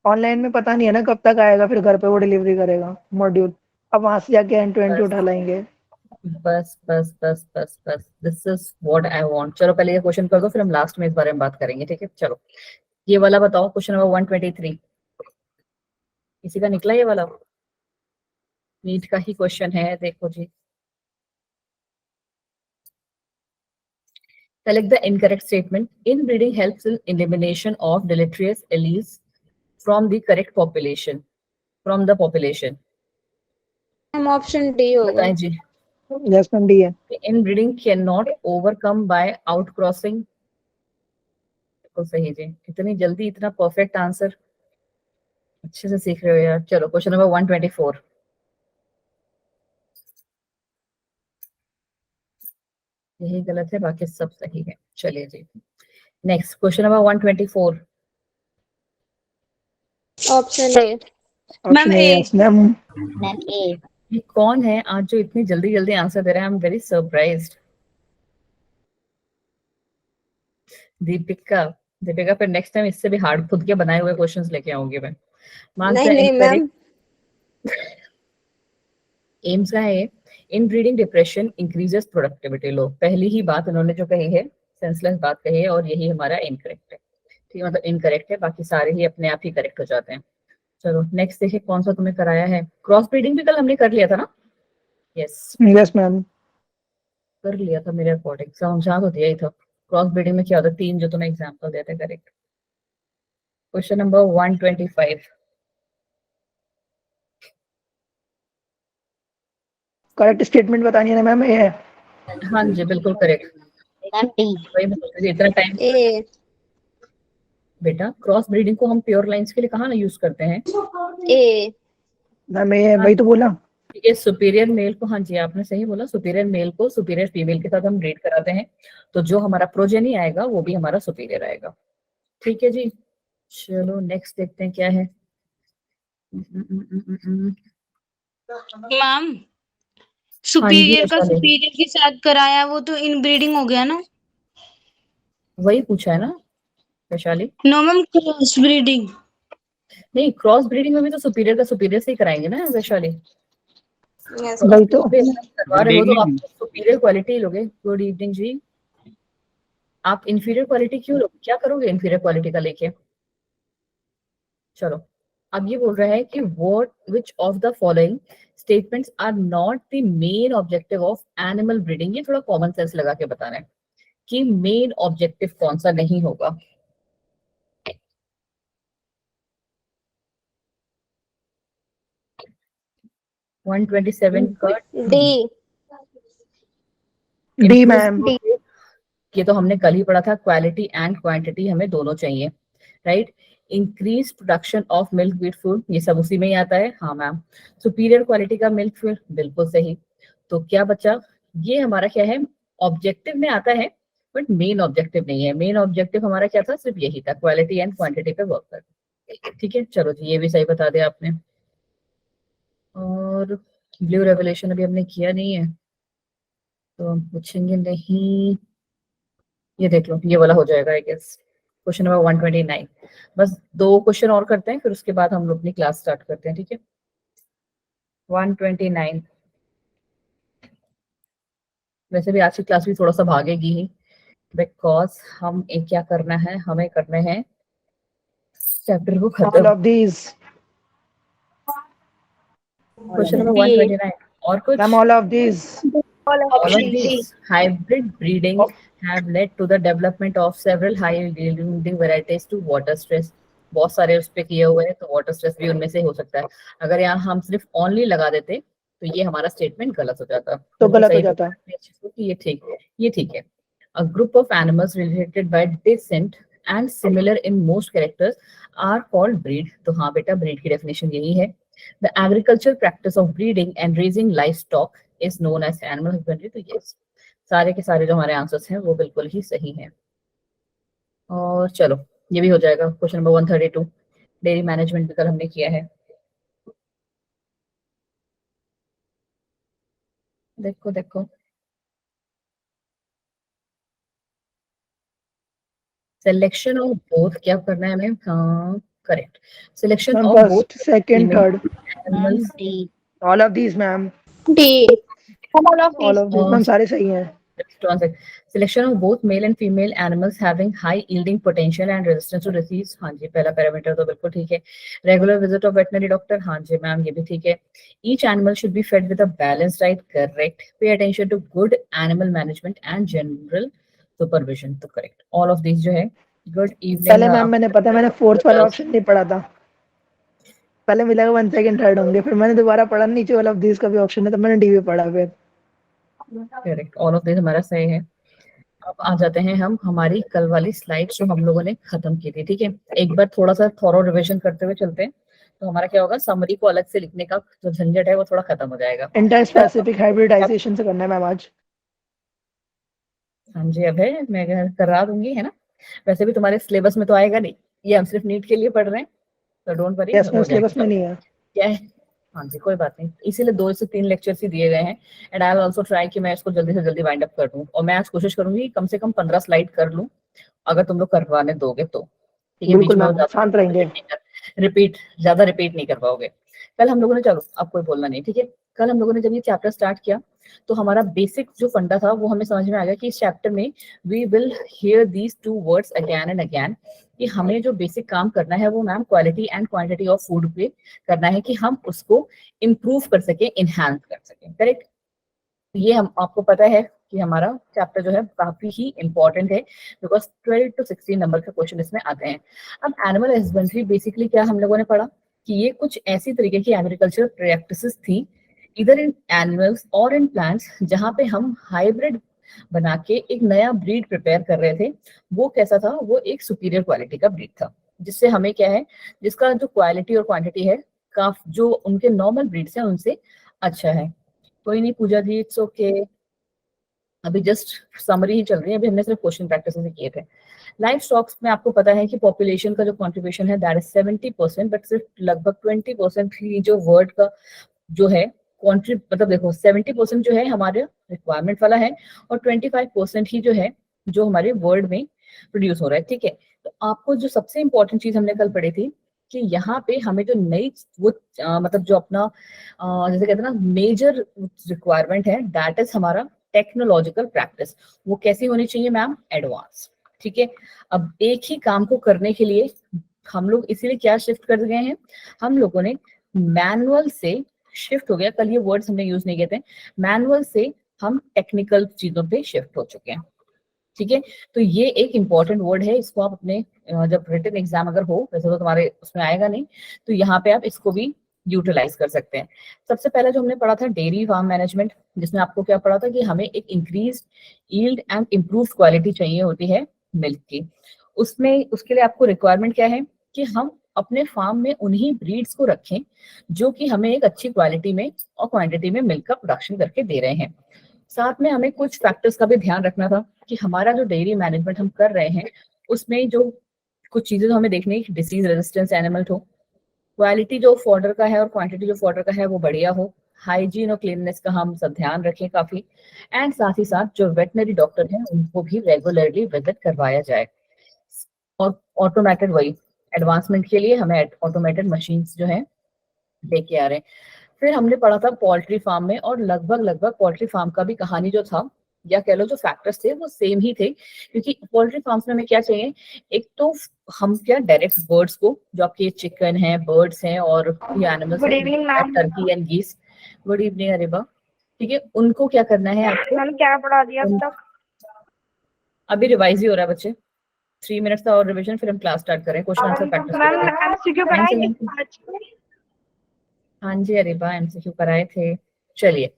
Online में पता नहीं है ना कब तक आएगा, फिर घर पे वो डिलीवरी करेगा मॉड्यूल। अब वहां से जाके एंड टू एंड बस उठा लाएंगे। बस बस बस बस बस, this is what I want. चलो पहले ये क्वेश्चन कर दो, फिर हम लास्ट में इस बारे में बात करेंगे, ठीक है। चलो ये वाला बताओ, क्वेश्चन नंबर 123। किसी का निकला ये वाला? नीट का ही क्वेश्चन है, देखो जी। Select the incorrect statement. Inbreeding helps in elimination of deleterious alleles from the correct population, from the population. हम ऑप्शन डी होगा। बताएं जी। यस मैम, डी है। Inbreeding cannot overcome by outcrossing। बिल्कुल सही जी, इतनी जल्दी इतना परफेक्ट आंसर, अच्छे से सीख रहे हो यार। चलो क्वेश्चन नंबर 124। यही गलत है, बाकी सब सही है। चलिए जी, next question number 124। Option A. Option A. Yes ma'am. Ma'am A. ये कौन है आज जो इतनी जल्दी जल्दी आंसर दे रहा है? I am very surprised. Deepika. Deepika, फिर नेक्स्ट टाइम इससे भी हार्ड खुद के बनाए हुए क्वेश्चंस लेके आऊंगी मैं। नहीं मानते हैं नहीं मैम। एम्स का है ये। Inbreeding depression increases productivity. लो, पहली ही बात उन्होंने जो कही है, सेंसलेस बात कही है, और यही हमारा इनकरेक्ट है। ठीक है, मतलब इनकरेक्ट है, बाकी सारे ही अपने आप ही करेक्ट हो जाते हैं। चलो नेक्स्ट देखिए, कौन सा तुम्हें कराया है। क्रॉस ब्रीडिंग भी कल हमने कर लिया था ना? Yes, yes ma'am. कर लिया था मेरे अकॉर्डिंग, समझा तो दिया ही था। क्रॉस ब्रीडिंग में क्या होता है, 3 जो तुम्हें एग्जाम्पल देते, correct. Question number 125। Correct statement बतानी है ना मैम, ए है। हाँ जी, बिल्कुल करेक्ट। Ma'am D. वही मैं सोच रही थी, इतना टाइम। ए। बेटा क्रॉस ब्रीडिंग को हम प्योर लाइंस के लिए कहाँ ना यूज करते हैं। ए। मैम ए है, हाँ, वही तो बोला। ठीक है। सुपीरियर मेल को, हाँ जी आपने सही बोला, सुपीरियर मेल को सुपीरियर फीमेल के साथ हम ब्रीड कराते हैं, तो जो हमारा प्रोजेनी आएगा वो भी हमारा सुपीरियर आएगा। ठीक है जी। चलो नेक्स्ट देखते हैं क्या है। मैम हाँ जी सुपीरियर का वैशाली, सुपीरियर के साथ कराया, वो तो इनब्रीडिंग हो गया ना। वही पूछा है ना Vaishali? No ma'am, cross breeding. नहीं, क्रॉस ब्रीडिंग में भी तो सुपीरियर का सुपीरियर से ही कराएंगे ना वैशाली। यस क्रॉस वही मैम। तो। ब्रीडिंग भी अगर आप करवा गुड रहे हो तो आप इवनिंग। सुपीरियर क्वालिटी लोगे। गुड इवनिंग जी। आप इंफीरियर क्वालिटी क्यों लोगे, क्या करोगे इंफीरियर क्वालिटी का लेके? चलो, अब ये बोल रहा है कि what which of the following statements are not the main objective of animal breeding. ये थोड़ा कॉमन सेंस लगा के बताना है कि मेन ऑब्जेक्टिव कौन सा नहीं होगा। वन 127 का D. D improve ma'am. growth, ये तो हमने कल ही पढ़ा था, क्वालिटी एंड क्वांटिटी हमें दोनों चाहिए, right. Increase production of milk with food, ये सब उसी में ही आता है। हाँ मैम। सुपीरियर क्वालिटी का मिल्क फूड, बिल्कुल सही। तो क्या बचा, ये हमारा क्या है, ऑब्जेक्टिव में आता है, बट मेन ऑब्जेक्टिव नहीं है। मेन ऑब्जेक्टिव हमारा क्या था, सिर्फ यही था, क्वालिटी एंड क्वांटिटी पे वर्क करना। ठीक है, चलो जी, ये भी सही बता दिया आपने। और ब्लू रेवलेशन अभी हमने किया नहीं है, तो हम पूछेंगे नहीं। ये देख लो, ये वाला हो जाएगा आई गेस। Question number 129। बस 2 क्वेश्चन और करते हैं, फिर उसके बाद हम लोग अपनी क्लास स्टार्ट करते हैं, ठीक है। 129। वैसे भी आज की क्लास भी थोड़ा सा भागेगी ही, बिकॉज हम एक क्या करना है, हमें करने हैं चैप्टर को ऑल खत्म। Of these. Question number D. 129। और कुछ? Ma'am all of these. All of option D. these hybrid breeding have led to the development of several high yielding varieties to water stress। बहुत सारे उस पे किए हुए हैं, तो वाटर स्ट्रेस भी उनमें से हो सकता है। अगर यहाँ हम सिर्फ ओनली लगा देते तो ये हमारा स्टेटमेंट गलत हो जाता। तो बिल्कुल गलत हो सही जाता। बोला आपने इस चीज को कि ये ठीक है, ये ठीक है। A group of animals related by descent and similar in most characters are called breed। तो हाँ बेटा, breed की definition यही है। The agricultural practice of breeding and raising livestock is known as animal husbandry। तो yes, सारे के सारे जो हमारे आंसर्स हैं वो बिल्कुल ही सही हैं। और चलो, ये भी हो जाएगा। Question number 132। डेयरी मैनेजमेंट भी कल हमने किया है। देखो देखो, सिलेक्शन ऑफ बोथ क्या करना है हमें? हाँ, Correct. Selection Ma'am, of both first, second, female third. animals. All of these, ma'am. D. All of All these. of these. Ma'am, सारे सही हैं. Just one sec. Selection of both male and female animals having high yielding potential and resistance to disease. हाँ जी, पहला parameter तो बिल्कुल ठीक है. Regular visit of veterinary doctor. हाँ जी मैम, ये भी ठीक है. Each animal should be fed with a balanced diet. Correct. Pay attention to good animal management and general supervision. तो correct. All of these जो है. Good evening. पहले ma'am मैंने पता मैंने फोर्थ वाला ऑप्शन नहीं पढ़ा था. पहले मिला 1 सेकंड थर्ड होंगे, फिर मैंने दोबारा पढ़ा नीचे वाला ऑफ दिस का भी ऑप्शन है, तो मैंने डी भी पढ़ा फिर. करेक्ट. ऑल ऑफ दिस हमारा सही है. अब आ जाते हैं हम हमारी कल वाली स्लाइड जो हम लोगों ने खत्म की थी. ठीक है, एक बार थोड़ा सा थॉरो रिवीजन करते हुए चलते हैं, तो हमारा क्या होगा, समरी को अलग से लिखने का जो झंझट है वो थोड़ा खत्म हो जाएगा. इंटर स्पेसिफिक हाइब्रिडाइजेशन से करना है मैम आज. हाँ जी, अब है, मैं करा दूंगी, है ना. वैसे भी तुम्हारे सिलेबस में तो आएगा नहीं, ये हम सिर्फ नीट के लिए पढ़ रहे हैं, तो don't worry. Yes ma'am, syllabus में नहीं है. क्या है, हाँ जी, कोई बात नहीं. इसीलिए 2 से 3 लेक्चर्स ही दिए गए हैं. And I will also try कि मैं इसको जल्दी से जल्दी वाइंड अप कर दूं, और मैं आज कोशिश करूंगी कम से कम 15 स्लाइड कर लूं, अगर तुम लोग करवाने दोगे तो. ठीक है, बीच बिल्कुल में मैम, शांत रहेंगे. ज्यादा रिपीट नहीं कर पाओगे. कल हम लोगों ने, चलो अब कोई बोलना नहीं, ठीक है. कल हम लोगों ने जब ये चैप्टर स्टार्ट किया, तो हमारा बेसिक जो फंडा था वो हमें समझ में आ गया कि इस चैप्टर में we will hear these 2 words again and again, कि हमें जो बेसिक काम करना है वो ma'am quality and quantity of food पे करना है, कि हम उसको इम्प्रूव कर सके, इनहांस कर सके. करेक्ट. ये हम आपको पता है कि हमारा चैप्टर जो है काफी ही इंपॉर्टेंट है, बिकॉज 12 to 16 नंबर के क्वेश्चन इसमें आते हैं. अब एनिमल हस्बेंड्री बेसिकली क्या हम लोगों ने पढ़ा कि ये कुछ ऐसी तरीके की एग्रीकल्चर प्रैक्टिसेस थी, इधर इन एनिमल्स और इन प्लांट्स, जहाँ पे हम हाइब्रिड बना के एक नया ब्रीड प्रिपेयर कर रहे थे. वो कैसा था, वो एक सुपीरियर क्वालिटी का ब्रीड था, जिससे हमें क्या है, जिसका जो क्वालिटी और क्वांटिटी है काफी जो उनके नॉर्मल ब्रीड्स हैं उनसे अच्छा है. कोई नहीं पूजा जी, इट्स ओके. अभी जस्ट समरी ही चल रही है, अभी हमने सिर्फ क्वेश्चन प्रैक्टिस ही किए थे. लाइफ स्टॉक्स में आपको पता है कि पॉपुलेशन का जो कंट्रीब्यूशन है दैट इज 70%, बट सिर्फ लगभग 20% ही जो वर्ल्ड का जो है मतलब देखो 70% जो है हमारे रिक्वायरमेंट वाला है, और 25% ही जो है जो हमारे वर्ल्ड में प्रोड्यूस हो रहा है. ठीक है, तो आपको जो सबसे इंपॉर्टेंट चीज हमने कल पढ़ी थी कि यहाँ पे हमें जो नई वो मतलब जो अपना जैसे कहते हैं ना मेजर रिक्वायरमेंट है, दैट इज हमारा टेक्नोलॉजिकल प्रैक्टिस. वो कैसी होनी चाहिए मैम, एडवांस. ठीक है, अब एक ही काम को करने के लिए हम लोग इसीलिए क्या शिफ्ट कर गए हैं, हम लोगों ने मैनुअल से शिफ्ट हो गया. कल ये वर्ड्स हमने यूज नहीं किए थे. मैनुअल से हम टेक्निकल चीजों पे शिफ्ट हो चुके हैं. ठीक है, तो ये एक इंपॉर्टेंट वर्ड है, इसको आप अपने जब रिटन एग्जाम अगर हो, वैसे तो तुम्हारे उसमें आएगा नहीं, तो यहाँ पे आप इसको भी यूटिलाइज कर सकते हैं. सबसे पहले जो हमने पढ़ा था डेयरी फार्म मैनेजमेंट, जिसमें आपको क्या पढ़ा था कि हमें एक increase yield and improve quality चाहिए होती है मिल्क की. उसमें उसके लिए आपको रिक्वायरमेंट क्या है कि हम अपने फार्म में उन्हीं ब्रीड्स को रखें जो कि हमें एक अच्छी क्वालिटी में और क्वांटिटी में मिल्क का प्रोडक्शन करके दे रहे हैं. साथ में हमें कुछ फैक्टर्स का भी ध्यान रखना था कि हमारा जो डेयरी मैनेजमेंट हम कर रहे हैं उसमें जो कुछ चीजें तो हमें देखनी, डिसीज रेजिस्टेंस एनिमल हो, क्वालिटी जो फॉडर का है और क्वांटिटी जो फॉडर का है वो बढ़िया हो, हाइजीन और क्लीननेस का हम सब ध्यान रखें काफी, एंड साथ ही साथ जो वेटनरी डॉक्टर हैं उनको भी रेगुलरली विजिट करवाया जाए. और ऑटोमेटेड वही एडवांसमेंट के लिए हमें ऑटोमेटेड मशीन्स जो है लेके आ रहे हैं. फिर हमने पढ़ा था पोल्ट्री फार्म में, और लगभग पोल्ट्री फार्म का भी कहानी जो था, या कह लो जो फैक्टर्स थे वो सेम ही थे, क्योंकि पोल्ट्री फार्म्स में हमें क्या चाहिए, एक तो हम क्या डायरेक्ट बर्ड्स को, जो आपके चिकन है, बर्ड्स हैं और ये animals, good evening ma'am. Turkey and geese. Good evening Areeba. ठीक है, उनको क्या करना है आपको, मैम क्या पढ़ा दिया अब तक? अभी रिवाइज ही हो रहा है बच्चे, 3 मिनट्स का और रिविजन, फिर हम क्लास स्टार्ट करें, क्वेश्चन आंसर प्रैक्टिस मैम करेंगे. एमसीक्यू पढ़ाएंगे आज में? हाँ जी अरेबा, एमसीक्यू कराए थे. चलिए,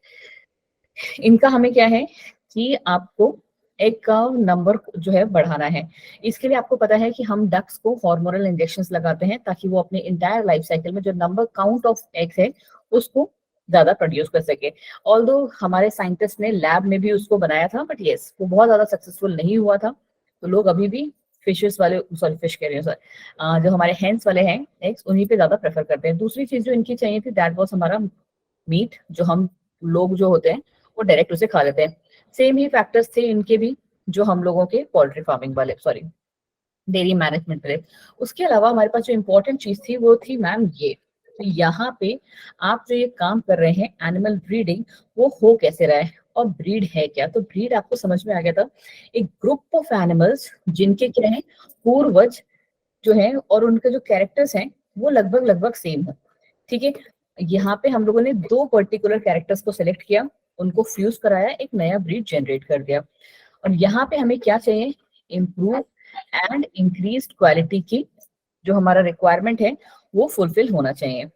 इनका हमें क्या है कि आपको एक नंबर जो है बढ़ाना है. इसके लिए आपको पता है कि हम डक्स को हार्मोनल इंजेक्शंस लगाते हैं ताकि वो अपने इंटायर लाइफ साइकिल में जो नंबर काउंट ऑफ एग्स है उसको ज्यादा प्रोड्यूस कर सके. ऑल्दो हमारे साइंटिस्ट ने लैब में भी उसको बनाया था, बट यस वो बहुत ज्यादा सक्सेसफुल नहीं हुआ था. तो लोग अभी भी फिशेस वाले, सॉरी फिश कह रहे हैं, सॉरी जो हमारे हेंस वाले हैं एग्स, उन्हीं पे ज्यादा प्रेफर करते हैं. दूसरी चीज जो इनकी चाहिए थी दैट वाज हमारा मीट, जो हम लोग जो होते हैं वो डायरेक्ट उसे खा लेते हैं. सेम ही फैक्टर्स थे इनके भी जो हम लोगों के पोल्ट्री फार्मिंग वाले, सॉरी डेयरी मैनेजमेंट पे। उसके अलावा हमारे पास जो इम्पोर्टेंट चीज थी वो थी मैम ये, तो यहाँ पे आप जो ये काम कर रहे हैं एनिमल ब्रीडिंग, वो हो कैसे रहा है और ब्रीड है क्या। तो ब्रीड आपको समझ में आ गया था, एक ग्रुप ऑफ एनिमल्स जिनके क्या है पूर्वज जो है और उनके जो कैरेक्टर्स हैं वो लगभग लगभग सेम है। ठीक है, यहाँ पे हम लोगों ने दो पर्टिकुलर कैरेक्टर्स को सिलेक्ट किया, उनको फ्यूज कराया, एक नया ब्रीड जनरेट कर दिया। और यहाँ पे हमें क्या चाहिए, इम्प्रूव एंड इंक्रीज क्वालिटी की जो हमारा रिक्वायरमेंट है वो फुलफिल होना चाहिए।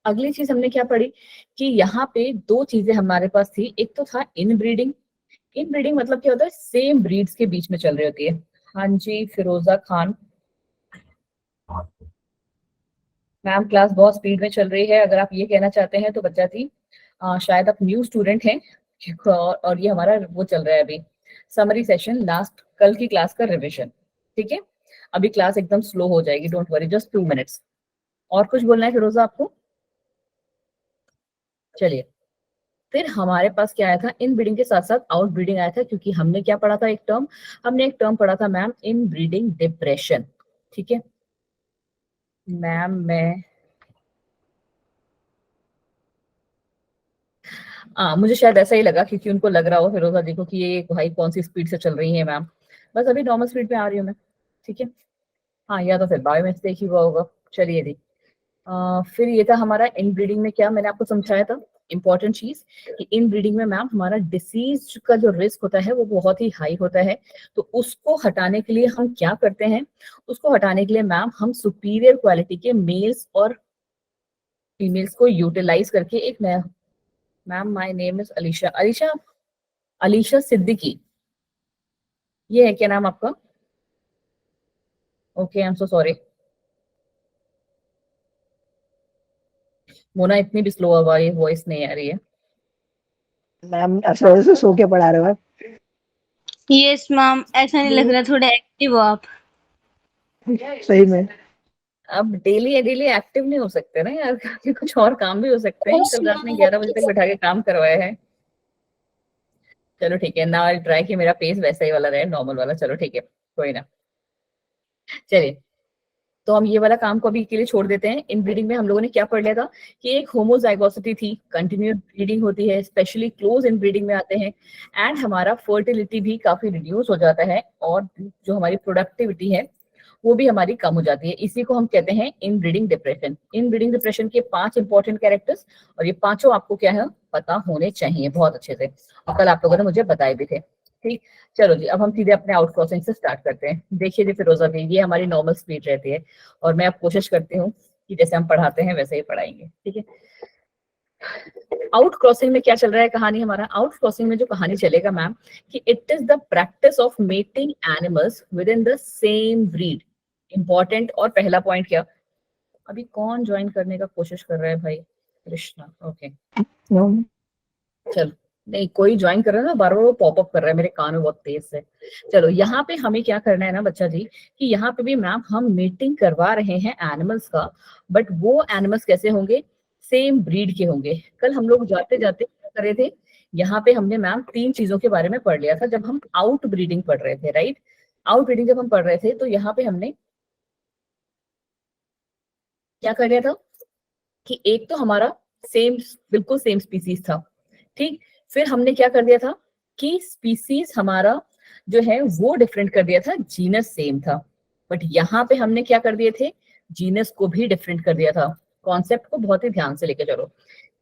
अगली चीज हमने क्या पढ़ी कि यहाँ पे दो चीजें हमारे पास थी, एक तो था इन ब्रीडिंग। इन ब्रीडिंग मतलब क्या होता है, सेम ब्रीड्स के बीच में चल रही होती है। हाँ जी फिरोजा खान मैम, क्लास बहुत स्पीड में चल रही है, अगर आप ये कहना चाहते हैं तो बच्चा थी शायद आप न्यू स्टूडेंट हैं और ये हमारा वो चल रहा है अभी समरी सेशन, लास्ट कल की क्लास का रिविजन। ठीक है, अभी क्लास एकदम स्लो हो जाएगी, डोंट वरी, जस्ट 2 मिनट्स। और कुछ बोलना है फिरोजा आपको? चलिए, फिर हमारे पास क्या आया था, इन ब्रीडिंग के साथ साथ आउट ब्रीडिंग आया था, क्योंकि हमने क्या पढ़ा था, हमने एक टर्म पढ़ा था मैम, इन ब्रीडिंग डिप्रेशन। ठीक है मैम, मैं मुझे शायद ऐसा ही लगा, क्योंकि उनको लग रहा हो फिरोजा जी को कि ये भाई कौन सी स्पीड से चल रही है मैम, बस अभी नॉर्मल स्पीड पे आ रही हूँ मैं। ठीक है, हाँ, या तो फिर बायो में देख ही हुआ होगा। चलिए जी, फिर ये था हमारा इन ब्रीडिंग में क्या मैंने आपको समझाया था, इंपॉर्टेंट चीज कि इन ब्रीडिंग में मैम हमारा डिसीज का जो रिस्क होता है वो बहुत ही हाई होता है। तो उसको हटाने के लिए हम क्या करते हैं, उसको हटाने के लिए मैम हम सुपीरियर क्वालिटी के मेल्स और फीमेल्स को यूटिलाइज करके एक नया, ma'am my name is Alisha, Alisha Alisha Siddiqui, ये है क्या नाम आपका? Okay, I am so sorry Mona, इतनी भी स्लो आवाज वॉइस नहीं आ रही है। मैम ऐसा वजह से सो के पढ़ा रहे हो आप? यस मैम, ऐसा नहीं लग रहा, थोड़ा एक्टिव हो आप। सही में अब डेली डेली एक्टिव नहीं हो सकते ना यार, कुछ और काम भी हो सकते हैं, कल रात में 11 बजे तक बैठा के काम करवाया है। चलो ठीक है ना, ट्राई कि मेरा पेस वैसा ही वाला रहे, नॉर्मल वाला। चलो ठीक है, कोई ना। चलिए, तो हम ये वाला काम को अभी के लिए छोड़ देते हैं। इन ब्रीडिंग में हम लोगों ने क्या पढ़ लिया था कि एक होमोजाइगोसिटी थी, कंटिन्यूस ब्रीडिंग होती है, स्पेशली क्लोज इन ब्रीडिंग में आते हैं, एंड हमारा फर्टिलिटी भी काफी रिड्यूस हो जाता है, और जो हमारी प्रोडक्टिविटी है वो भी हमारी कम हो जाती है। इसी को हम कहते हैं इन ब्रीडिंग डिप्रेशन। इन ब्रीडिंग डिप्रेशन के 5 इंपॉर्टेंट कैरेक्टर्स, और ये पांचों आपको क्या है पता होने चाहिए बहुत अच्छे से, और कल आप लोगों ने मुझे बताए भी थे। ठीक, चलो जी, अब हम सीधे अपने आउट क्रॉसिंग से स्टार्ट करते हैं। देखिए जी फिरोजा भी, ये हमारी नॉर्मल स्पीड रहती है, और मैं अब कोशिश करती हूँ कि जैसे हम पढ़ाते हैं वैसे ही पढ़ाएंगे। ठीक है, आउट क्रॉसिंग में क्या चल रहा है कहानी हमारा, आउट क्रॉसिंग में जो कहानी चलेगा मैम कि it is the practice of mating animals with in the same breed. Important, और पहला पॉइंट क्या, अभी कौन ज्वाइन करने का कोशिश कर रहा है भाई, कृष्णा, ओके चलो, नहीं कोई ज्वाइन कर रहा है ना, बार बार वो पॉपअप कर रहा है मेरे कान में बहुत तेज से। चलो, यहाँ पे हमें क्या करना है ना बच्चा जी, कि यहाँ पे भी मैम हम मीटिंग करवा रहे हैं एनिमल्स का, बट वो एनिमल्स कैसे होंगे, सेम ब्रीड के होंगे। कल हम लोग जाते जाते क्या कर रहे थे, यहाँ पे हमने मैम 3 चीजों के बारे में पढ़ लिया था जब हम आउट ब्रीडिंग पढ़ रहे थे, राइट। आउट ब्रीडिंग जब हम पढ़ रहे थे तो यहाँ पे हमने क्या कर लिया था कि एक तो हमारा सेम, बिल्कुल सेम स्पीसीज था। ठीक, फिर हमने क्या कर दिया था कि स्पीसीज हमारा जो है वो डिफरेंट कर दिया था, जीनस सेम था, बट यहाँ पे हमने क्या कर दिए थे, जीनस को भी डिफरेंट कर दिया था। कॉन्सेप्ट को बहुत ही ध्यान से लेके चलो।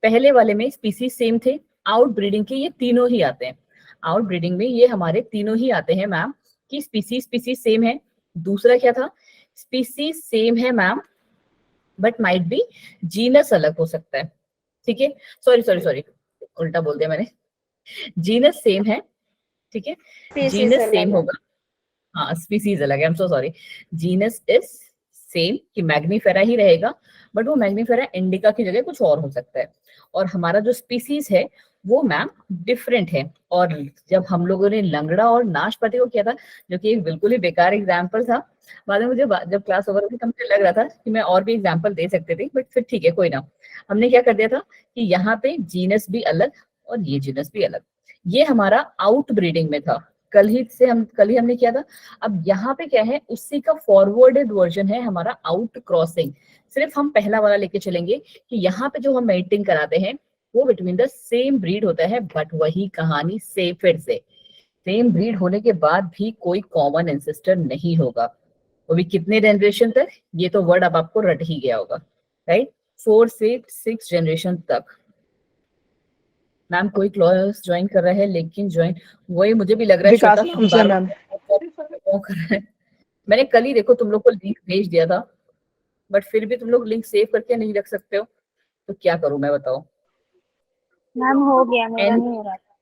पहले वाले में स्पीसीज सेम थे, आउट ब्रीडिंग के ये तीनों ही आते हैं, आउट ब्रीडिंग में ये हमारे तीनों ही आते हैं मैम, कि स्पीसीज स्पीसीज सेम है। दूसरा क्या था, स्पीसीज सेम है ma'am, but might be genus अलग हो सकता है। ठीक है, सॉरी सॉरी सॉरी, उल्टा बोल दिया मैंने, जीनस सेम है, ठीक है, जीनस सेम होगा, हाँ स्पीसीज अलग है, आई am so sorry. Genus is same कि मैग्नीफेरा ही रहेगा, बट वो मैग्नीफेरा इंडिका की जगह कुछ और हो सकता है। और हमारा जो स्पीसीज है वो मैम डिफरेंट है। और जब हम लोगों ने लंगड़ा और नाशपाती को किया था, जो कि एक बिल्कुल ही बेकार एग्जाम्पल था, बाद में मुझे जब क्लास ओवर हुई तो मुझे लग रहा था कि मैं और भी एग्जाम्पल दे सकते थे, बट फिर ठीक है कोई ना। हमने क्या कर दिया था कि यहाँ पे जीनस भी अलग और ये जीनस भी अलग, ये हमारा आउट ब्रीडिंग में था। कल ही हमने किया था। अब यहाँ पे क्या है, उसी का फॉरवर्डेड वर्जन है हमारा आउट क्रॉसिंग। सिर्फ हम पहला वाला लेके चलेंगे कि यहाँ पे जो हम मेटिंग कराते हैं वो बिटवीन द सेम ब्रीड होता है, बट वही कहानी से फिर से सेम ब्रीड होने के बाद भी कोई कॉमन एंसेस्टर नहीं होगा, वो भी कितने जनरेशन तक, ये तो वर्ड अब आपको रट ही गया होगा, राइट। 4 से 6 जनरेशन तक। मैम कोई क्लास ज्वाइन कर रहा है, लेकिन ज्वाइन वही मुझे भी लग रहा है विकास श्वेता नाम से मैम। वो कर रहा है। मैंने कल ही देखो तुम लोग को लिंक भेज दिया था, बट फिर भी तुम लोग लिंक सेव करके नहीं रख सकते हो, तो क्या करूं मैं बताओ। मैम हो गया, मेरा And- नहीं हो रहा था।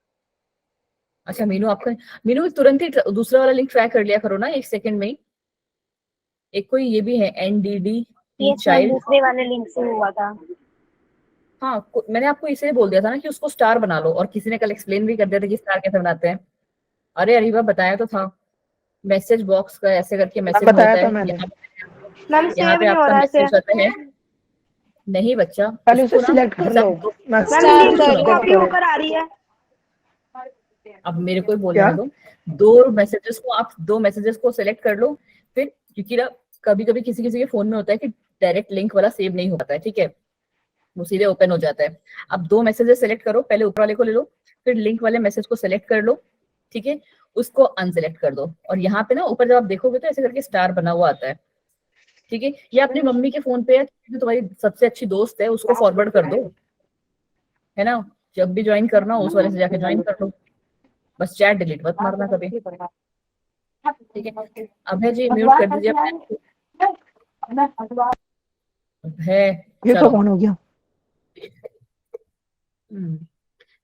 अच्छा मीनू तुरंत ही दूसरा वाला लिंक ट्राई कर लिया करो ना, 1 सेकंड में ही। एक कोई ये भी है NDD यस मैम, चाइल्ड। दूसरे वाले लिंक से हुआ था। हाँ मैंने आपको इसलिए बोल दिया था ना कि उसको स्टार बना लो, और किसी ने कल एक्सप्लेन भी कर दिया था कि स्टार कैसे बनाते हैं। अरे अरीबा बताया तो था, मैसेज बॉक्स का ऐसे करके मैसेज बताया होता था है, मैंने। मैम यहाँ सेव पे नहीं हो आपका रहा है मैसेज आता है। नहीं बच्चा, पहले उसे उसको ना सिलेक्ट कर जैसे लो। आप मैं मैम लिंक सिलेक्ट कॉपी करो। होकर आ रही है। अब मेरे को ही क्या? बोलने दो। दो मैसेजेस को सिलेक्ट कर लो, फिर क्योंकि ना कभी कभी किसी किसी के फोन में होता है कि डायरेक्ट लिंक वाला सेव नहीं हो पाता है, ठीक है, वो सीधे ओपन हो जाता है। अब 2 मैसेजेस सेलेक्ट करो, पहले ऊपर वाले को ले लो, फिर लिंक वाले मैसेज को सेलेक्ट कर लो, ठीक है, उसको अनसेलेक्ट कर दो, और यहाँ पे ना ऊपर जब आप देखोगे तो ऐसे करके स्टार बना हुआ आता है, ठीक है। या अपनी मम्मी के फोन पे या जो तुम्हारी सबसे अच्छी दोस्त है उसको फॉरवर्ड कर दो, है ना, जब भी ज्वाइन करना हो उस वाले से जाके ज्वाइन कर लो, बस चैट डिलीट मत मारना कभी, ठीक है। अभय जी म्यूट कर दीजिए है। ये चलो कौन हो गया?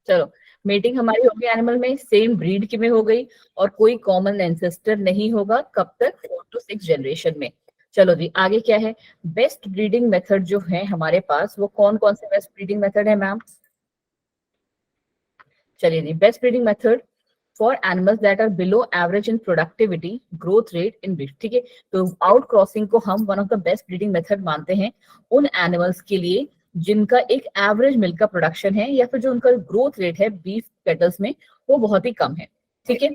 चलो, मीटिंग हमारी हो गई एनिमल में, सेम ब्रीड की में हो गई, और कोई कॉमन एंसेस्टर नहीं होगा कब तक, 4 to 6 जनरेशन में। चलो जी आगे क्या है, बेस्ट ब्रीडिंग मेथड जो है हमारे पास, वो कौन कौन से बेस्ट ब्रीडिंग मेथड है मैम। चलिए जी, best breeding method for animals that are below average in productivity growth rate in breed, ठीक है। तो आउट क्रॉसिंग को हम one of the best breeding method मानते हैं उन एनिमल्स के लिए जिनका एक एवरेज मिल्क का प्रोडक्शन है, या फिर जो उनका ग्रोथ रेट है बीफ कैटल्स में वो बहुत ही कम है, ठीक है।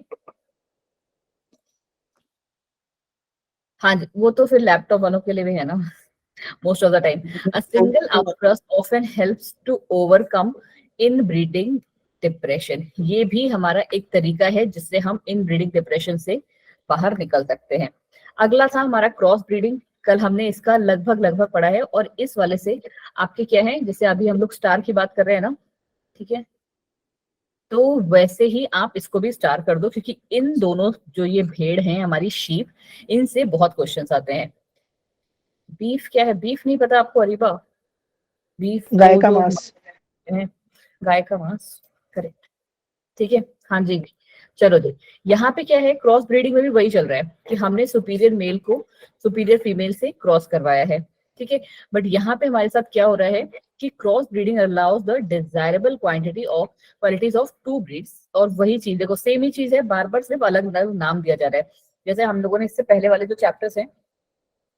हाँ जी, वो तो फिर लैपटॉप वालों के लिए भी है ना, most of the time. A single outburst often helps to overcome inbreeding depression. ये भी हमारा एक तरीका है जिससे हम इनब्रीडिंग डिप्रेशन से बाहर निकल सकते हैं। अगला था हमारा क्रॉस ब्रीडिंग, कल हमने इसका लगभग लगभग पढ़ा है, और इस वाले से आपके क्या है, जैसे अभी हम लोग स्टार की बात कर रहे हैं ना, ठीक है, तो वैसे ही आप इसको भी स्टार कर दो, क्योंकि इन दोनों जो ये भेड़ हैं हमारी शीप, इनसे बहुत क्वेश्चंस आते हैं। बीफ क्या है, बीफ नहीं पता आपको अरीबा, बीफ गाय वो का जो मांस। है गाय का मांस, करेक्ट, ठीक है। हाँ जी, चलो जी, यहाँ पे क्या है, क्रॉस ब्रीडिंग में भी वही चल रहा है कि हमने सुपीरियर मेल को सुपीरियर फीमेल से क्रॉस करवाया है, ठीक है। बट यहाँ पे हमारे साथ क्या हो रहा है कि cross breeding allows the desirable qualities of 2 breeds, और वही चीज देखो सेम ही चीज है, बार बार सिर्फ अलग अलग नाम दिया जा रहा है। जैसे हम लोगों ने इससे पहले वाले जो चैप्टर्स हैं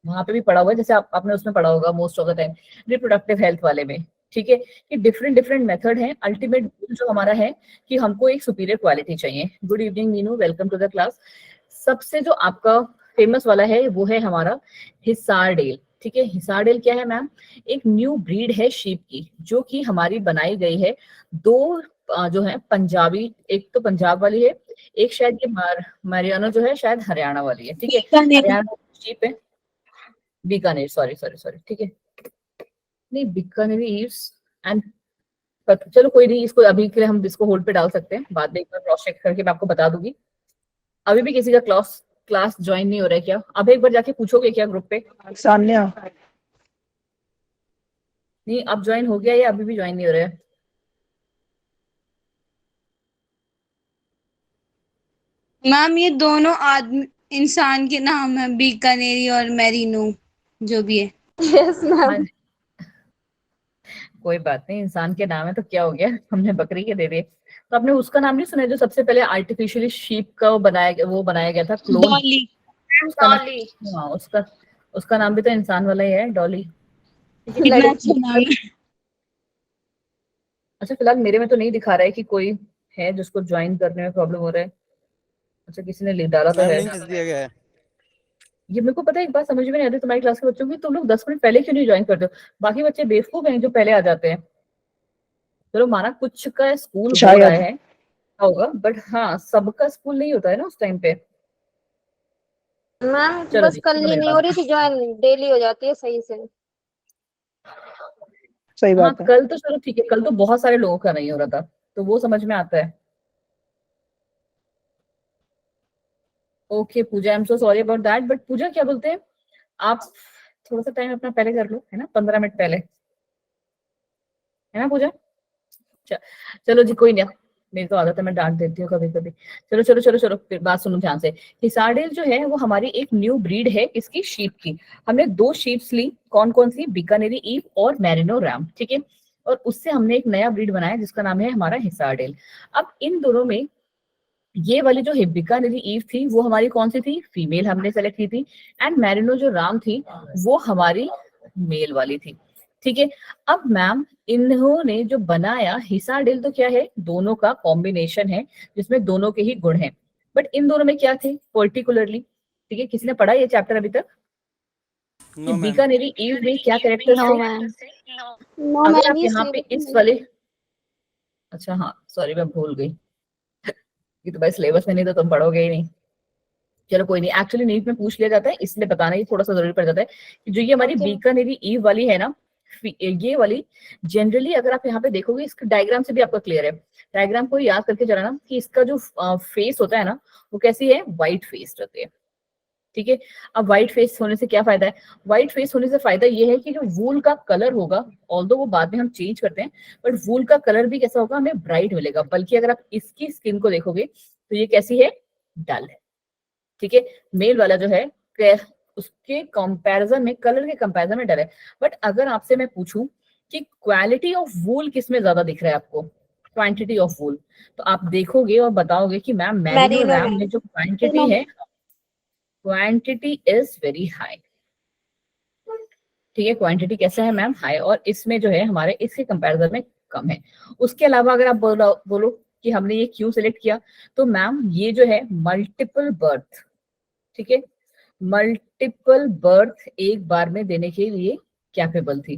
वहां पे भी पढ़ा हुआ है, जैसे आपने उसमें पढ़ा होगा most of the time reproductive health वाले में, ठीक है, कि डिफरेंट डिफरेंट मेथड है, अल्टीमेट गोल जो हमारा है कि हमको एक सुपीरियर क्वालिटी चाहिए। Good evening Meenu, welcome to the class. सबसे जो आपका फेमस वाला है वो है हमारा हिसारडेल, ठीक है। हिसारडेल क्या है मैम, एक न्यू ब्रीड है शीप की, जो कि हमारी बनाई गई है 2 जो है पंजाबी, एक तो पंजाब वाली है, एक शायद ये मारियाना जो है शायद हरियाणा वाली है, ठीक है, हरियाणा शीप है, बीकानेर, सॉरी सॉरी सॉरी, ठीक है, नहीं बीकानेरी ईव्स एंड, चलो कोई नहीं, इसको अभी के लिए हम इसको होल्ड पे डाल सकते हैं, बाद में एक बार क्रॉस चेक करके मैं आपको बता दूंगी। अभी भी किसी का क्लास क्लास ज्वाइन नहीं हो रहा है क्या, अब एक बार जाके पूछोगे क्या ग्रुप पे। सान्या। नहीं अब ज्वाइन हो गया या अभी भी ज्वाइन नहीं हो रहा है। मैम ये दोनों आदमी इंसान के नाम है, बीकानेरी और मेरिनो, जो भी है। यस हाँ मैम। जी, कोई बात नहीं, इंसान के नाम है तो क्या हो गया, हमने बकरी के दे दिए। तो आपने उसका नाम नहीं सुना जो सबसे पहले आर्टिफिशियली शीप का वो बनाया गया था क्लोन, डॉली। उसका नाम, हाँ उसका नाम भी तो इंसान वाला ही है, डॉली, ठीक है। कितना अच्छा नाम है। अच्छा फिलहाल मेरे में तो नहीं दिखा रहा है कि कोई है जिसको ज्वाइन करने में प्रॉब्लम हो रहा है, अच्छा किसी ने लिख डाला तो मैम है। लिंक भेज दिया गया है। ये मेरे को पता है, एक बात समझ में नहीं आती तुम्हारी क्लास के बच्चों की, तुम लोग 10 मिनट पहले क्यों नहीं ज्वाइन करते हो? बाकी बच्चे बेवकूफ हैं जो पहले आ जाते हैं। चलो माना कुछ का स्कूल हो रहा शायद है होगा, बट हाँ सबका स्कूल नहीं होता है ना उस टाइम पे। मैम चलो बस जी कल सुनो ही मेरी नहीं हो बात। रही थी, ज्वाइन डेली हो जाती है सही से। सही हाँ बात है। कल तो चलो ठीक है, कल तो बहुत सारे लोगों का नहीं हो रहा था, तो वो समझ में आता है। Okay Puja, I am so sorry about that, but Puja क्या बोलते हैं, आप थोड़ा सा टाइम अपना पहले कर लो, है ना, 15 मिनट पहले, है ना पूजा। च- चलो जी कोई नहीं, मेरी तो आदत है मैं डांट देती हूँ कभी कभी। चलो चलो चलो चलो, फिर बात सुनो ध्यान से। हिसारडेल जो है वो हमारी एक न्यू ब्रीड है इसकी शीप की। हमने 2 शीप्स ली, कौन कौन सी, बीकानेरी ईव और मैरिनो रैम, ठीक है। और उससे हमने एक नया ब्रीड बनाया जिसका नाम है हमारा हिसारडेल। अब इन दोनों में ये वाली जो बीकानेरी ईव थी वो हमारी कौन सी थी, फीमेल हमने सेलेक्ट की थी। एंड मैरिनो जो राम थी वो हमारी मेल वाली थी, ठीक है। अब मैम इन्होंने जो बनाया हिसारडेल तो क्या है, दोनों का कॉम्बिनेशन है जिसमें दोनों के ही गुण हैं। बट इन दोनों में क्या थे पर्टिकुलरली, ठीक है, किसी ने पढ़ा ये चैप्टर अभी तक कि नो मैम। बीकानेरी ईव में क्या कैरेक्टर्स नो थे? मैम, नो अगर मैम आप ये यहाँ पे सिलेबस इस वाले, अच्छा हाँ सॉरी मैं भूल गई, ये तो भाई सिलेबस में नहीं तो तुम पढ़ोगे ही नहीं। चलो कोई नहीं, एक्चुअली नीट में पूछ लिया जाता है इसलिए बताना ही थोड़ा सा जरूरी पड़ जाता है कि जो ये हमारी ओके। बीकानेरी ईव वाली है ना, ये वाली जनरली अगर आप यहाँ पे देखोगे इसके डायग्राम से भी आपको क्लियर है। डायग्राम को याद करके चलाना कि इसका जो फेस होता है ना वो कैसी है, व्हाइट फेस रहती है, ठीक है। अब व्हाइट फेस होने से क्या फायदा है, व्हाइट फेस होने से फायदा ये है कि जो वूल का कलर होगा, ऑल्दो वो बाद में हम चेंज करते हैं, बट वूल का कलर भी कैसा होगा, हमें ब्राइट मिलेगा। बल्कि अगर आप इसकी स्किन को देखोगे तो ये कैसी है, डल है, ठीक है। मेल वाला जो है उसके कंपैरिजन में, कलर के कंपैरिजन में डल है। बट अगर आपसे मैं पूछूं कि क्वालिटी ऑफ वूल किसमें ज्यादा दिख रहा है आपको, क्वांटिटी ऑफ वूल, तो आप देखोगे और बताओगे कि ma'am merino merino ram ram. में जो क्वांटिटी है, क्वांटिटी इज वेरी हाई, ठीक है। क्वांटिटी कैसा है मैम, हाई, और इसमें जो है हमारे इसके कंपैरिजन में कम है। उसके अलावा अगर आप बोलो कि हमने ये क्यों सिलेक्ट किया, तो मैम ये जो है मल्टीपल बर्थ, ठीक है, मल्टीपल बर्थ एक बार में देने के लिए कैपेबल थी,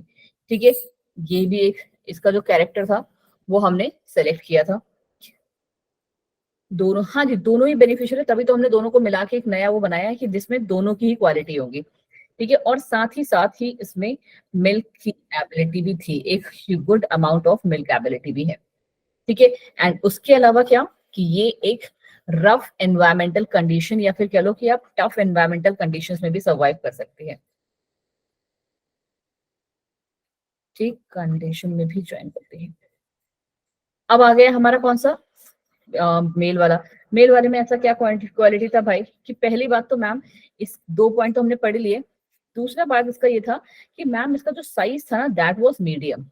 ठीक है। ये भी एक इसका जो कैरेक्टर था वो हमने सेलेक्ट किया था। दोनों, हाँ जी दोनों ही बेनिफिशियल है, तभी तो हमने दोनों को मिला के एक नया वो बनाया है कि जिसमें दोनों की ही क्वालिटी होगी, ठीक है। और साथ ही इसमें मिल्क की एबिलिटी भी थी, एक good amount of milk ability भी है, ठीक है। एंड उसके अलावा क्या कि ये एक रफ एनवायरमेंटल कंडीशन या फिर कह लो कि आप टफ एनवायरमेंटल कंडीशंस में भी सर्वाइव कर सकती है, ठीक, कंडीशन में भी ज्वाइन करती है। अब आ गया हमारा कौन सा, मेल वाला। मेल वाले में ऐसा क्या क्वालिटी था भाई कि पहली बात तो मैम इस 2 पॉइंट तो हमने पढ़ लिए। दूसरा बात इसका ये था कि मैम इसका जो साइज था ना दैट वाज मीडियम,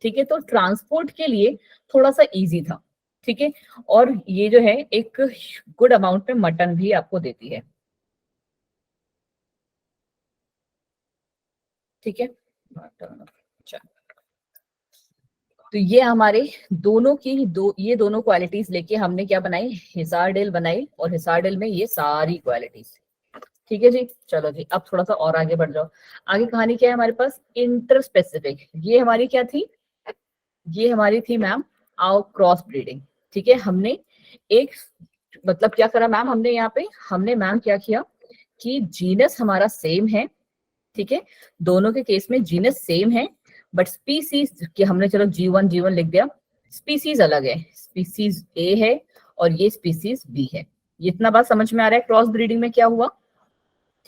ठीक है, तो ट्रांसपोर्ट के लिए थोड़ा सा इजी था, ठीक है। और ये जो है एक गुड अमाउंट में मटन भी आपको देती है, ठीक है। अच्छा तो ये हमारे दोनों की ये दोनों क्वालिटीज लेके हमने क्या बनाई, हिसारडेल बनाई, और हिसारडेल में ये सारी क्वालिटीज, ठीक है जी। चलो जी अब थोड़ा सा और आगे बढ़ जाओ। आगे कहानी क्या है हमारे पास, इंटर स्पेसिफिक, ये हमारी क्या थी, ये हमारी थी मैम आउ क्रॉस ब्रीडिंग, ठीक है। हमने एक मतलब क्या करा मैम, हमने यहाँ पे हमने मैम क्या किया कि जीनस हमारा सेम है, ठीक है, दोनों के केस में जीनस सेम है, बट स्पीसीज कि हमने चलो G1 लिख दिया, स्पीसीज अलग है, स्पीसीज ए है और ये स्पीसीज बी है। ये इतना बात समझ में आ रहा है क्रॉस ब्रीडिंग में क्या हुआ,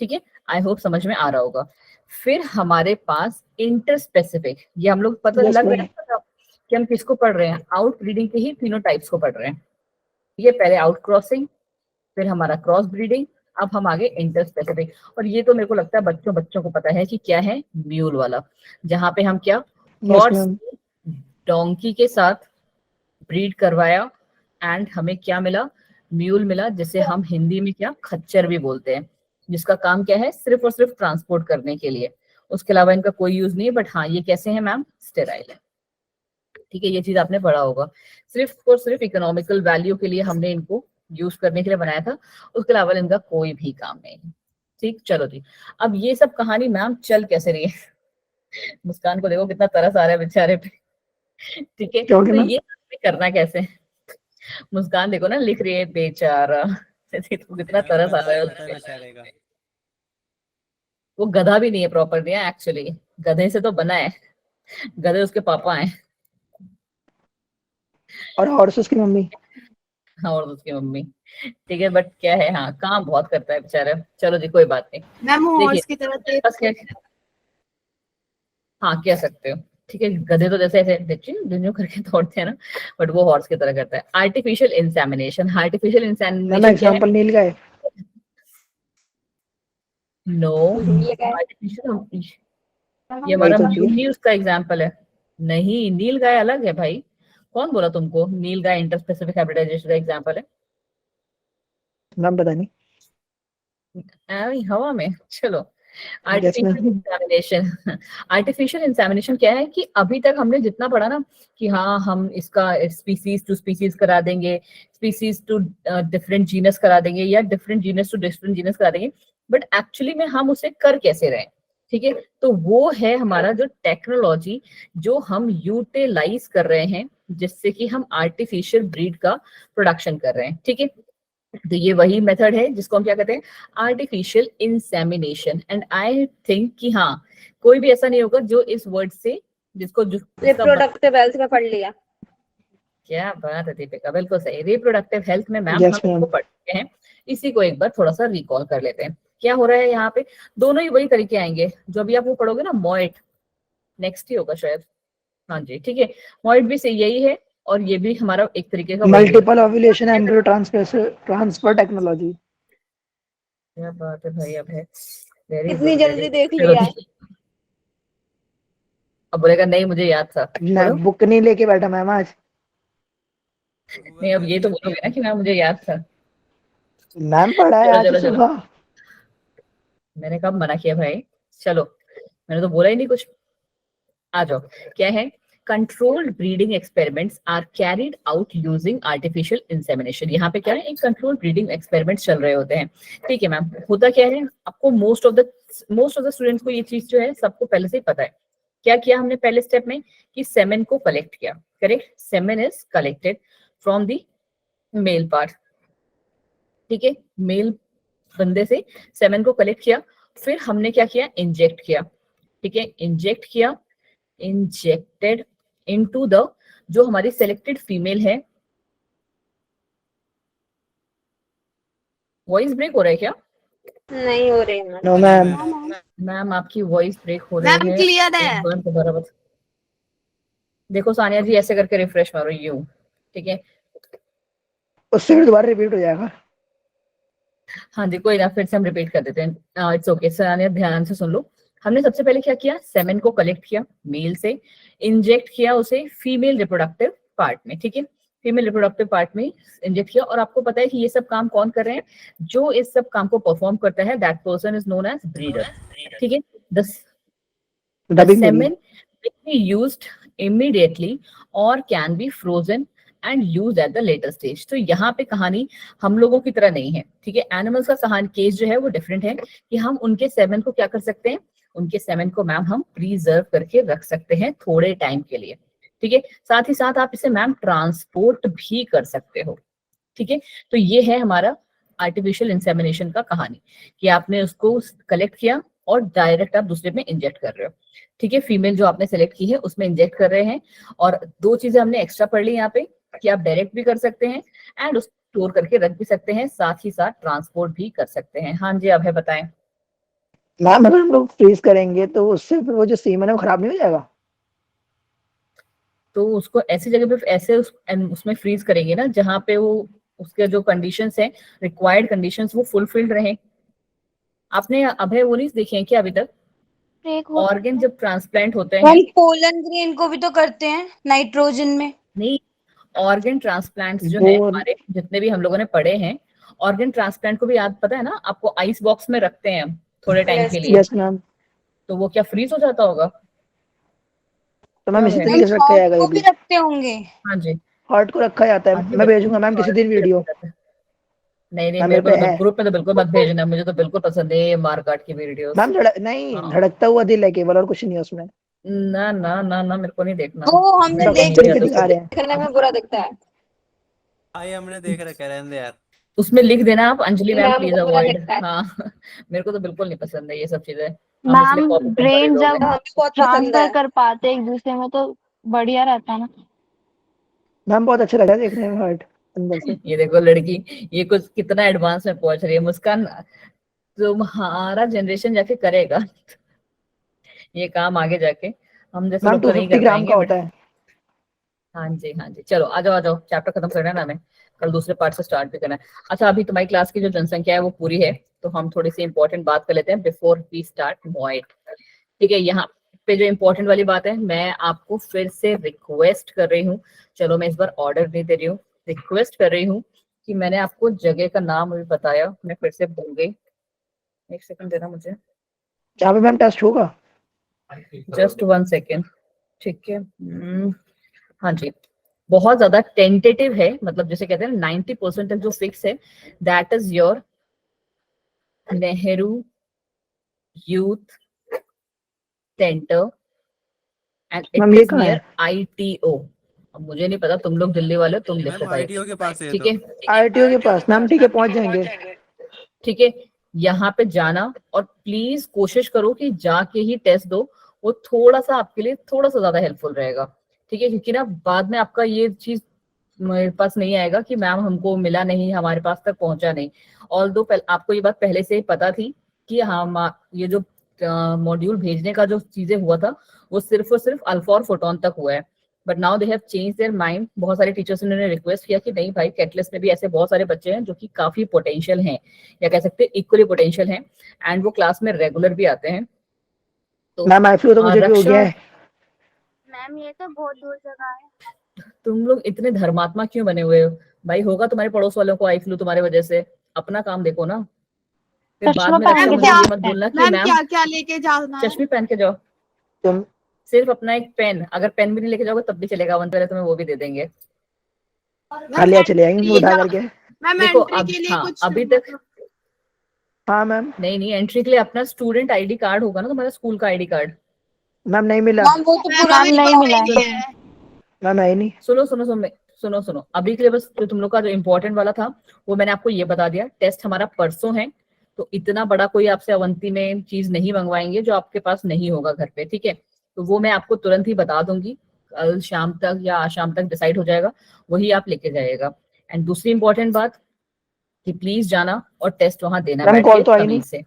ठीक है, आई होप समझ में आ रहा होगा। फिर हमारे पास इंटर स्पेसिफिक, ये हम लोग पता Yes, लग ma'am. रहा है कि हम किसको पढ़ रहे हैं, आउट ब्रीडिंग के ही फिनोटाइप्स को पढ़ रहे हैं, ठीक है। पहले आउट क्रॉसिंग, फिर हमारा क्रॉस ब्रीडिंग, अब हम आगे इंटर स्पेसिफिक। और ये तो मेरे को लगता है बच्चों को पता है कि क्या है, म्यूल वाला, जहां पे हम क्या Yes, हॉर्स ma'am. डोंकी के साथ ब्रीड करवाया एंड हमें क्या मिला, म्यूल मिला, जिसे हम हिंदी में क्या खच्चर भी बोलते हैं, जिसका काम क्या है, सिर्फ और सिर्फ ट्रांसपोर्ट करने के लिए, उसके अलावा इनका कोई यूज नहीं है। बट हाँ ये कैसे हैं मैम, स्टेराइल है, ठीक है, ये चीज आपने पढ़ा होगा। सिर्फ और सिर्फ इकोनॉमिकल वैल्यू के लिए हमने इनको यूज करने के लिए बनाया था, उसके अलावा इनका कोई भी काम नहीं है। ठीक, चलो जी। अब ये सब कहानी मैम चल कैसे रही है? मुस्कान को देखो कितना तरस आ रहा है बेचारे पे। ठीक है, क्या हो गया तो मैम? ये करना कैसे? मुस्कान देखो ना लिख रही है बेचारा। तो कितना तरस आ रहा है उसपे। वो गधा भी नहीं है प्रॉपर दिया एक्चुअली, गधे से तो बना है, गधे उसके पापा हैं। और हॉर्स उसकी मम्मी। और उसकी मम्मी। ठीक है, बट क्या है, हाँ काम बहुत करता है बेचारा। चलो जी, कोई बात नहीं। मैम देखिए हॉर्स की तरह तेज बस हाँ कह सकते हो। ठीक है, गधे तो जैसे ऐसे डिन्यू करके दौड़ते हैं ना, बट वो हॉर्स की तरह करता है। Artificial insemination, artificial ma'am insemination क्या है? एग्जांपल नील गाय। नो, ये क्या है? आर्टिफिशियल, ये वही हमारा तो होती है। म्यूनी उसका एग्जाम्पल है। नहीं, नील गाय अलग है भाई। कौन बोला तुमको? नील गाय इंटरस्पेसिफिक हाइब्रिडाइजेशन का एग्जाम्पल है। मैम पता नहीं। हवा में, चलो। Yes artificial ma'am. Insemination, artificial insemination क्या है कि अभी तक हमने जितना पढ़ा ना कि हाँ हम इसका स्पीसीज टू स्पीसीज करा देंगे, स्पीसीज टू डिफरेंट जीनस करा देंगे, या different genus to different genus करा देंगे, बट एक्चुअली में हम उसे कर कैसे रहे हैं? ठीक है, तो वो है हमारा जो टेक्नोलॉजी जो हम यूटिलाइज कर रहे हैं, जिससे कि हम आर्टिफिशियल ब्रीड का प्रोडक्शन कर रहे हैं। ठीक है, तो ये वही मेथड है जिसको हम क्या कहते हैं, artificial insemination. And I think कि हाँ कोई भी ऐसा नहीं होगा जो इस वर्ड से जिसको इसका रिप्रोडक्टिव हेल्थ का पढ़ लिया। क्या बात है दीपिका, बिल्कुल सही। रिप्रोडक्टिव हेल्थ में मैम यस हम मैम। इसको पढ़ चुके हैं। इसी को एक बार थोड़ा सा रिकॉल कर लेते हैं। क्या हो रहा है यहाँ पे, दोनों ही वही तरीके आएंगे जो अभी आप वो पढ़ोगे ना, मॉइट, नेक्स्ट ही होगा शायद। हाँ जी, ठीक है, मॉइट भी सही यही है, और ये भी हमारा एक तरीके का वही है। Multiple ovulation embryo transfer technology. क्या बात है भाई, अब है वेरी इतनी गुड, जल्दी देख चलो लिया। जी। अब बोलेगा नहीं मुझे याद था, मैं बोलो। बुक नहीं लेके बैठा मैम आज। नहीं, अब ये तो बोलोगे ना कि मैम मुझे याद था। मैम पढ़ा है चलो आज चलो चलो, सुबह। मैंने कब मना किया भाई? चलो, मैंने तो बोला ही नहीं कुछ। आ जाओ, क्या है, controlled breeding experiments are carried out using artificial insemination. यहाँ पे क्या है, एक कंट्रोल्ड ब्रीडिंग एक्सपेरिमेंट्स चल रहे होते हैं। ठीक है मैम, होता क्या है, आपको मोस्ट ऑफ द स्टूडेंट्स को ये चीज जो है सबको पहले से ही पता है। क्या किया हमने पहले स्टेप में कि सेमेन को कलेक्ट किया। Correct, semen is collected from the male part. ठीक है, मेल बंदे से सेमेन को कलेक्ट किया, फिर हमने क्या किया, इंजेक्ट किया। ठीक है, इंजेक्ट किया, इंजेक्टेड इनटू द, जो हमारी सेलेक्टेड फीमेल है। वॉइस ब्रेक हो रहा है क्या? नहीं हो रही है। No ma'am. मैम आपकी वॉइस ब्रेक हो रही मैम है, क्लियर है। एक बार दोबारा बता। देखो सानिया जी, ऐसे करके रिफ्रेश मारो यूं। ठीक है, उससे फिर दोबारा रिपीट हो जाएगा। हाँ जी, कोई ना, फिर से हम रिपीट कर देते हैं। इट्स ओके सानिया, ध्यान से सुन लो। हमने सबसे पहले क्या किया, सेमेन को कलेक्ट किया मेल से, इंजेक्ट किया उसे फीमेल रिप्रोडक्टिव पार्ट में। ठीक है, फीमेल रिप्रोडक्टिव पार्ट में इंजेक्ट किया, और आपको पता है कि ये सब काम कौन कर रहे हैं? जो इस सब काम को परफॉर्म करता है, that person is known as breeder. ठीक है, द डबिंग हो रही है। semen will be used immediately or can be frozen and used at the later stage। तो यहाँ पे कहानी हम लोगों की तरह नहीं है। ठीक है, एनिमल्स का कहानी केस जो है वो डिफरेंट है, कि हम उनके सेमेन को क्या कर सकते हैं, उनके सेमेन को मैम हम प्रिजर्व करके रख सकते हैं थोड़े टाइम के लिए। ठीक है, साथ ही साथ आप इसे मैम ट्रांसपोर्ट भी कर सकते हो। ठीक है, तो ये है हमारा आर्टिफिशियल इंसेमिनेशन का कहानी, कि आपने उसको कलेक्ट किया और डायरेक्ट आप दूसरे में इंजेक्ट कर रहे हो। ठीक है, फीमेल जो आपने सेलेक्ट की है उसमें इंजेक्ट कर रहे हैं, और दो चीजें हमने एक्स्ट्रा पढ़ ली यहाँ पे, कि आप डायरेक्ट भी कर सकते हैं एंड उसको स्टोर करके रख भी सकते हैं, साथ ही साथ ट्रांसपोर्ट भी कर सकते हैं। हाँ जी, अब है बताएं। मैम अगर हम लोग फ्रीज करेंगे तो उससे फिर वो जो सीमन है वो खराब नहीं हो जाएगा? तो उसको ऐसी जगह पे ऐसे उसमें फ्रीज करेंगे ना जहाँ पे वो उसके जो कंडीशंस हैं, रिक्वायर्ड कंडीशंस, वो फुलफिल्ड रहे। आपने अभय वो नहीं देखे हैं क्या अभी तक? ऑर्गन जब ट्रांसप्लांट होते हैं, हम पोलन ग्रेन को भी तो करते हैं नाइट्रोजन में। नहीं, ऑर्गन ट्रांसप्लांट्स जो है वो हमारे जितने भी हम लोगों ने पढ़े हैं, ऑर्गन ट्रांसप्लांट को भी याद पता है ना आपको, आइस बॉक्स में रखते हैं हम थोड़े टाइम के लिए, यस मैम। तो वो क्या फ्रीज हो जाता होगा? तो मैम इसी है? हम तरीके से रखा हार्ट जाएगा ये को भी भी। रखते होंगे। हाँ जी, हार्ट को रखा जाता है, आगे मैं रखते भेजूंगा हैं, मैम किसी और दिन भी रखा वीडियो। जाता है। नहीं नहीं, मैम मेरे मेरे को पे तो है ग्रुप में तो बिल्कुल मत भेजना, मुझे तो बिल्कुल पसंद है ये मारकाट की वीडियोस। मैम। नहीं, हाँ, धड़कता हुआ दिल है केवल, और कुछ नहीं है उसमें। ना ना ना ना, मेरे को नहीं देखना। वो हमने तो देख देख के लिया। दिखा रहे हैं। देखने में बुरा दिखता है। भाई हमने देख रखा है, रहने दे यार। उसमें लिख देना आप अंजलि मैम मैम प्लीज को बुरा अवॉइड। दिखता है। हाँ मेरे को तो बिल्कुल नहीं पसंद है ये सब चीजें, हम इसलिए मैम कॉपी पेन वाले ब्रेन लोग जब हैं। हमें बहुत पसंद ट्रांसफर है। कर पाते एक दूसरे में तो बढ़िया रहता ना। मैम बहुत अच्छा लगा देखने में, हार्ट अंदर से। ये देखो लड़की, ये कुछ कितना एडवांस में पहुंच रही है। मुस्कान, तुम्हारा जनरेशन जाके करेगा ये काम आगे जाके, हम जैसे मैम लोग तो नहीं 250 कर ग्राम का पाएंगे होता बट। है। हाँ जी हाँ जी, चलो आ जाओ चैप्टर खत्म करना है ना हमें, कल दूसरे पार्ट से स्टार्ट भी करना है। अच्छा अभी तुम्हारी क्लास की जो जनसंख्या है वो पूरी है, तो हम थोड़ी सी इंपॉर्टेंट बात कर लेते हैं बिफोर वी स्टार्ट मॉइड। ठीक है, यहाँ पे जो इंपॉर्टेंट वाली बात है, मैं आपको फिर से रिक्वेस्ट कर रही हूँ, चलो मैं इस बार ऑर्डर नहीं दे रही हूँ, रिक्वेस्ट कर रही हूँ कि मैंने आपको जगह का नाम अभी बताया, मैं फिर से भूल गई, एक सेकंड देना मुझे, जहाँ पे मैम टेस्ट होगा। Just 1 second. ठीक है, हाँ जी, बहुत ज्यादा टेंटेटिव है, मतलब जैसे कहते हैं 90% तक जो फिक्स है, that is your Nehru youth centre and ma'am it ये इज कहाँ है? Near ITO। अब मुझे नहीं पता, तुम लोग दिल्ली वाले हो, तुम मैम देखो भाई। आईटीओ के पास है ये ठीक तो। है आरटीओ के पास मैम, ठीक है पहुंच जाएंगे। ठीक है, यहाँ पे जाना और प्लीज कोशिश करो कि जाके ही टेस्ट दो, वो थोड़ा सा आपके लिए थोड़ा सा ज्यादा हेल्पफुल रहेगा। ठीक है, क्योंकि ना बाद में आपका ये चीज मेरे पास नहीं आएगा कि मैम हमको मिला नहीं, हमारे पास तक पहुंचा नहीं। ऑल्दो आपको ये बात पहले से ही पता थी कि हम ये जो मॉड्यूल भेजने का जो चीजें हुआ था, वो सिर्फ और सिर्फ अल्फा और फोटोन तक हुआ है, but now they have change their mind. बहुत सारे टीचर्स ने रिक्वेस्ट किया कि नहीं भाई, कैटलिस्ट में भी ऐसे बहुत सारे बच्चे हैं जो कि काफी पोटेंशियल हैं, या कह सकते हैं इक्वली पोटेंशियल हैं, एंड वो क्लास में रेगुलर भी आते हैं। तो मैम आई फ्लू तो मुझे भी हो गया रक्षा, है। मैम ये तो बहुत दूर जगह है। तुम लोग इतने धर्मात्मा क्यों बने हुए हो भाई? होगा तुम्हारे पड़ोस वालों को आई फ्लू तुम्हारे वजह से, अपना काम देखो ना। फिर बाद चश्मा में पहन रक्षा के मुझे जा ये मत सकते हैं। बोलना कि मैम मैम क्या क्या लेके जाना है? चश्मे पहन के जाओ, तुम सिर्फ अपना एक पेन, अगर पेन भी नहीं लेके जाओगे तब भी चलेगा, वन पहले तुम्हें वो भी दे देंगे। खाली चले आएंगे मुंह उठा करके। मैम देखो एंट्री अब, के लिए हाँ कुछ अभी तक हाँ मैम। नहीं, एंट्री के लिए अपना स्टूडेंट आईडी कार्ड होगा ना, तुम्हारा स्कूल का आईडी कार्ड। मैम नहीं मिला। मैम वो तो मैम पुरानी अभी नहीं तो मिला नहीं है। मैम है ही नहीं। सुनो सुनो सुनो सुनो सुनो, अभी के लिए बस जो तुम लोग का जो इम्पोर्टेंट वाला था वो मैंने आपको ये बता दिया। टेस्ट हमारा परसों है, तो इतना बड़ा कोई आपसे अवंती में चीज नहीं मंगवाएंगे जो आपके पास नहीं होगा घर पे। ठीक है, तो वो मैं आपको तुरंत ही बता दूंगी, कल शाम तक या आज शाम तक डिसाइड हो जाएगा, वही आप लेके जाइएगा। एंड दूसरी इंपॉर्टेंट बात कि प्लीज जाना और टेस्ट वहां देना मैम बैठ कॉल के तो आई नहीं। तमीज से।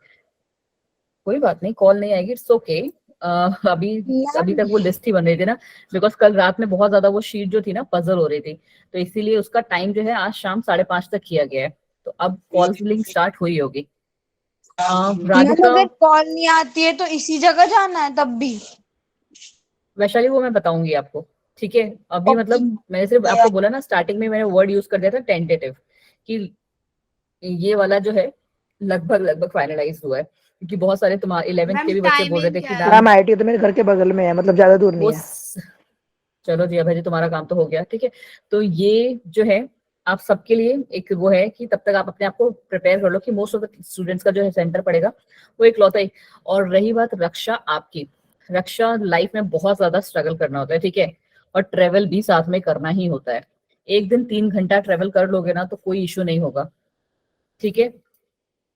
कोई बात नहीं, कॉल नहीं आएगी, इट्स ओके। अभी अभी तक वो लिस्ट ही बन रही थी ना, बिकॉज कल रात में बहुत ज्यादा वो शीट जो थी ना पजल हो रही थी, तो इसीलिए उसका टाइम जो है आज शाम 5:30 तक किया गया है। तो अब कॉल लिंक स्टार्ट हुई होगी। मैम राधिका, अगर कॉल नहीं आती है तो इसी जगह जाना है तब भी। वैशाली वो मैं बताऊंगी आपको। ठीक है, अभी ओके। मतलब मैंने सिर्फ आपको बोला ना, स्टार्टिंग में मैंने वर्ड यूज कर दिया था टेंटेटिव, कि ये वाला जो है लगभग लगभग फाइनलाइज हुआ है, क्योंकि बहुत सारे तुम्हारे 11th के मैम भी बच्चे बोल रहे टाइमिंग थे क्या कि है? मैम मैम आईटी तो मेरे घर के बगल में है, मतलब ज्यादा दूर नहीं वो है। चलो जी अभय जी, तुम्हारा काम तो हो गया। ठीक है, तो ये जो है आप सबके लिए एक वो है कि तब तक आप अपने आप को प्रिपेयर कर लो कि मोस्ट ऑफ द स्टूडेंट्स का जो है सेंटर पड़ेगा वो एक लौता ही। और रही बात रक्षा आपकी, रक्षा लाइफ में बहुत ज्यादा स्ट्रगल करना होता है। ठीक है, और ट्रेवल भी साथ में करना ही होता है। एक दिन 3 घंटा ट्रेवल कर लोगे ना तो कोई इश्यू नहीं होगा। ठीक है,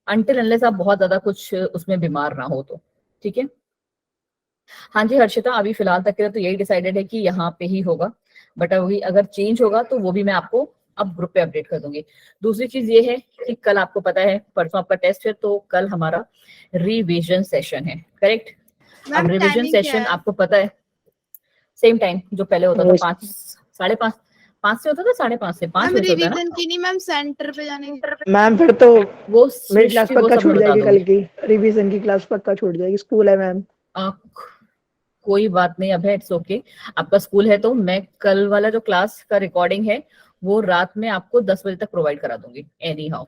अनटिल अनलेस आप बहुत ज्यादा कुछ उसमें बीमार ना हो तो। ठीक है, हाँ जी हर्षिता, अभी फिलहाल तक के लिए तो यही डिसाइडेड है कि यहाँ पे ही होगा, बट अभी अगर चेंज होगा तो वो भी मैं आपको अब ग्रुप पे अपडेट कर दूंगी। दूसरी चीज ये है कि कल आपको पता है परसों आपका टेस्ट है, तो कल हमारा रिवीजन सेशन है, करेक्ट? अब मैम रिवीजन टाइमिंग क्या सेशन है? आपको पता है सेम टाइम जो पहले होता था, 5 5:30, 5 से होता था, 5:30 से 5 मैम बजे होता है ना। रिवीजन की नहीं, मैम सेंटर पे जाने की। मैम फिर तो वो मेरी क्लास सृष्टि वो पक्का सब मैं छूट बता जाएगी, कल दूंगी। की रिवीजन की क्लास पक्का छूट जाएगी, स्कूल है मैम। कोई बात नहीं अब है, इट्स ओके। आपका स्कूल है तो मैं कल वाला जो क्लास का रिकॉर्डिंग है वो रात में आपको 10 बजे तक प्रोवाइड करा दूंगी एनी हाउ।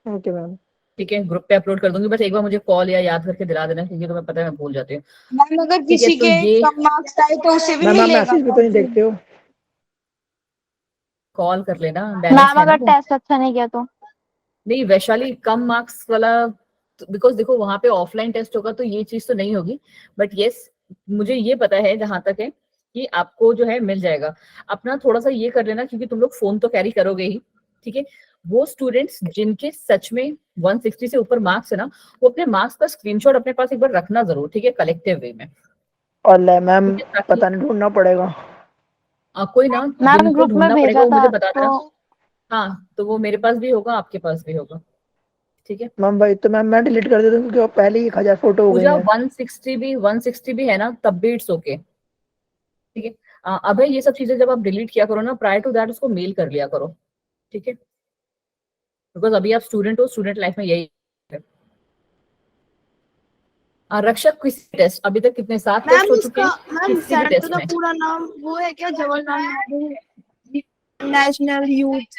Okay ma'am. ठीक है, ग्रुप पे अपलोड कर दूंगी, बस एक बार मुझे कॉल या याद करके दिला देना, क्योंकि तुम्हें पता है मैं भूल जाती हूँ। मैम अगर ठीक है, किसी तो के ये कम मार्क्स आए तो उसे भी मैम आप मिलेगा? मैसेज भी तो नहीं देखते हो। कॉल कर लेना, बैलेंस मैम है ना अगर वो। टेस्ट अच्छा नहीं किया तो नहीं वैशाली कम मार्क्स वाला, बिकॉज देखो वहां पे ऑफलाइन टेस्ट होगा तो ये चीज तो नहीं होगी, बट यस मुझे ये पता है जहां तक है कि आपको जो है मिल जाएगा। अपना थोड़ा सा ये कर लेना, क्योंकि तुम लोग फोन तो कैरी करोगे ही, ठीक है। वो स्टूडेंट्स जिनके सच में 160 से ऊपर मार्क्स है ना, वो अपने मार्क्स का स्क्रीनशॉट अपने पास एक बार रखना जरूर, ठीक है, कलेक्टिव वे में। और ले मैम ठीक है, ताकि पता नहीं ढूंढना पड़ेगा। कोई ना, मैम जिनको ग्रुप में ढूंढना पड़ेगा भेजा वो था मुझे बता देना। तो हाँ तो वो मेरे पास भी होगा, आपके पास भी होगा, ठीक है। मैम भाई तो मैम मैं डिलीट कर देता हूँ क्योंकि वो पहले ही 1000 फोटो हो गई पूजा है। 160 भी है ना, तब भी इट्स ओके, ठीक है। अबे ये सब चीजें जब आप डिलीट किया करो ना, प्रायर टू दैट उसको मेल कर लिया करो, ठीक है, बिकॉज अभी आप स्टूडेंट हो, स्टूडेंट लाइफ में यही है। रक्षक किस टेस्ट अभी तक कितने 7 मैम टेस्ट हो चुके उसका हैं, मैम किसी भी सेंटर टेस्ट का में? पूरा नाम वो है क्या, Jawaharlal Nehru national youth